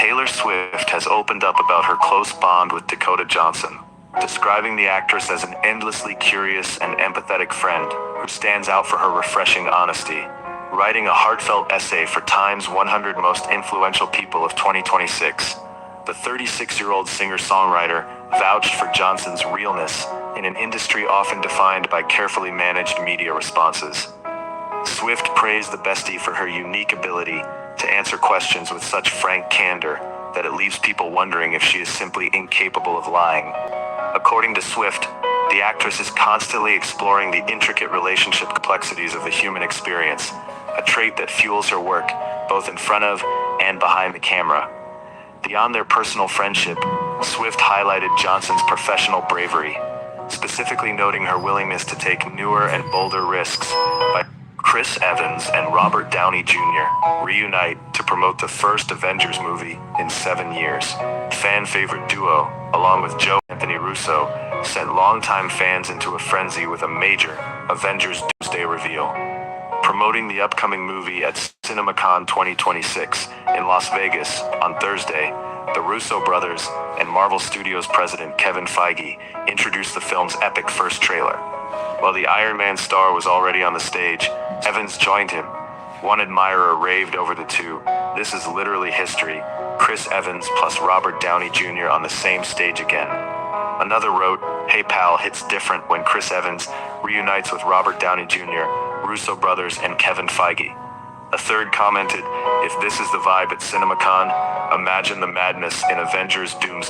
Taylor Swift has opened up about her close bond with Dakota Johnson, describing the actress as an endlessly curious and empathetic friend who stands out for her refreshing honesty. Writing a heartfelt essay for Time's 100 Most Influential People of 2026, the 36-year-old singer-songwriter vouched for Johnson's realness in an industry often defined by carefully managed media responses. Swift praised the bestie for her unique ability to answer questions with such frank candor that it leaves people wondering if she is simply incapable of lying. According to Swift, the actress is constantly exploring the intricate relationship complexities of the human experience, a trait that fuels her work both in front of and behind the camera. Beyond their personal friendship, Swift highlighted Johnson's professional bravery, specifically noting her willingness to take newer and bolder risks by Chris Evans and Robert Downey Jr. reunite to promote the first Avengers movie in 7 years. Fan-favorite duo, along with Joe Anthony Russo, sent longtime fans into a frenzy with a major Avengers Doomsday reveal. Promoting the upcoming movie at CinemaCon 2026 in Las Vegas on Thursday, the Russo brothers and Marvel Studios president Kevin Feige introduced the film's epic first trailer. While the Iron Man star was already on the stage, Evans joined him. One admirer raved over the two. "This is literally history. Chris Evans plus Robert Downey Jr. on the same stage again." Another wrote, "Hey pal, hits different when Chris Evans reunites with Robert Downey Jr., Russo brothers, and Kevin Feige." A third commented, "If this is the vibe at CinemaCon, imagine the madness in Avengers Doomsday."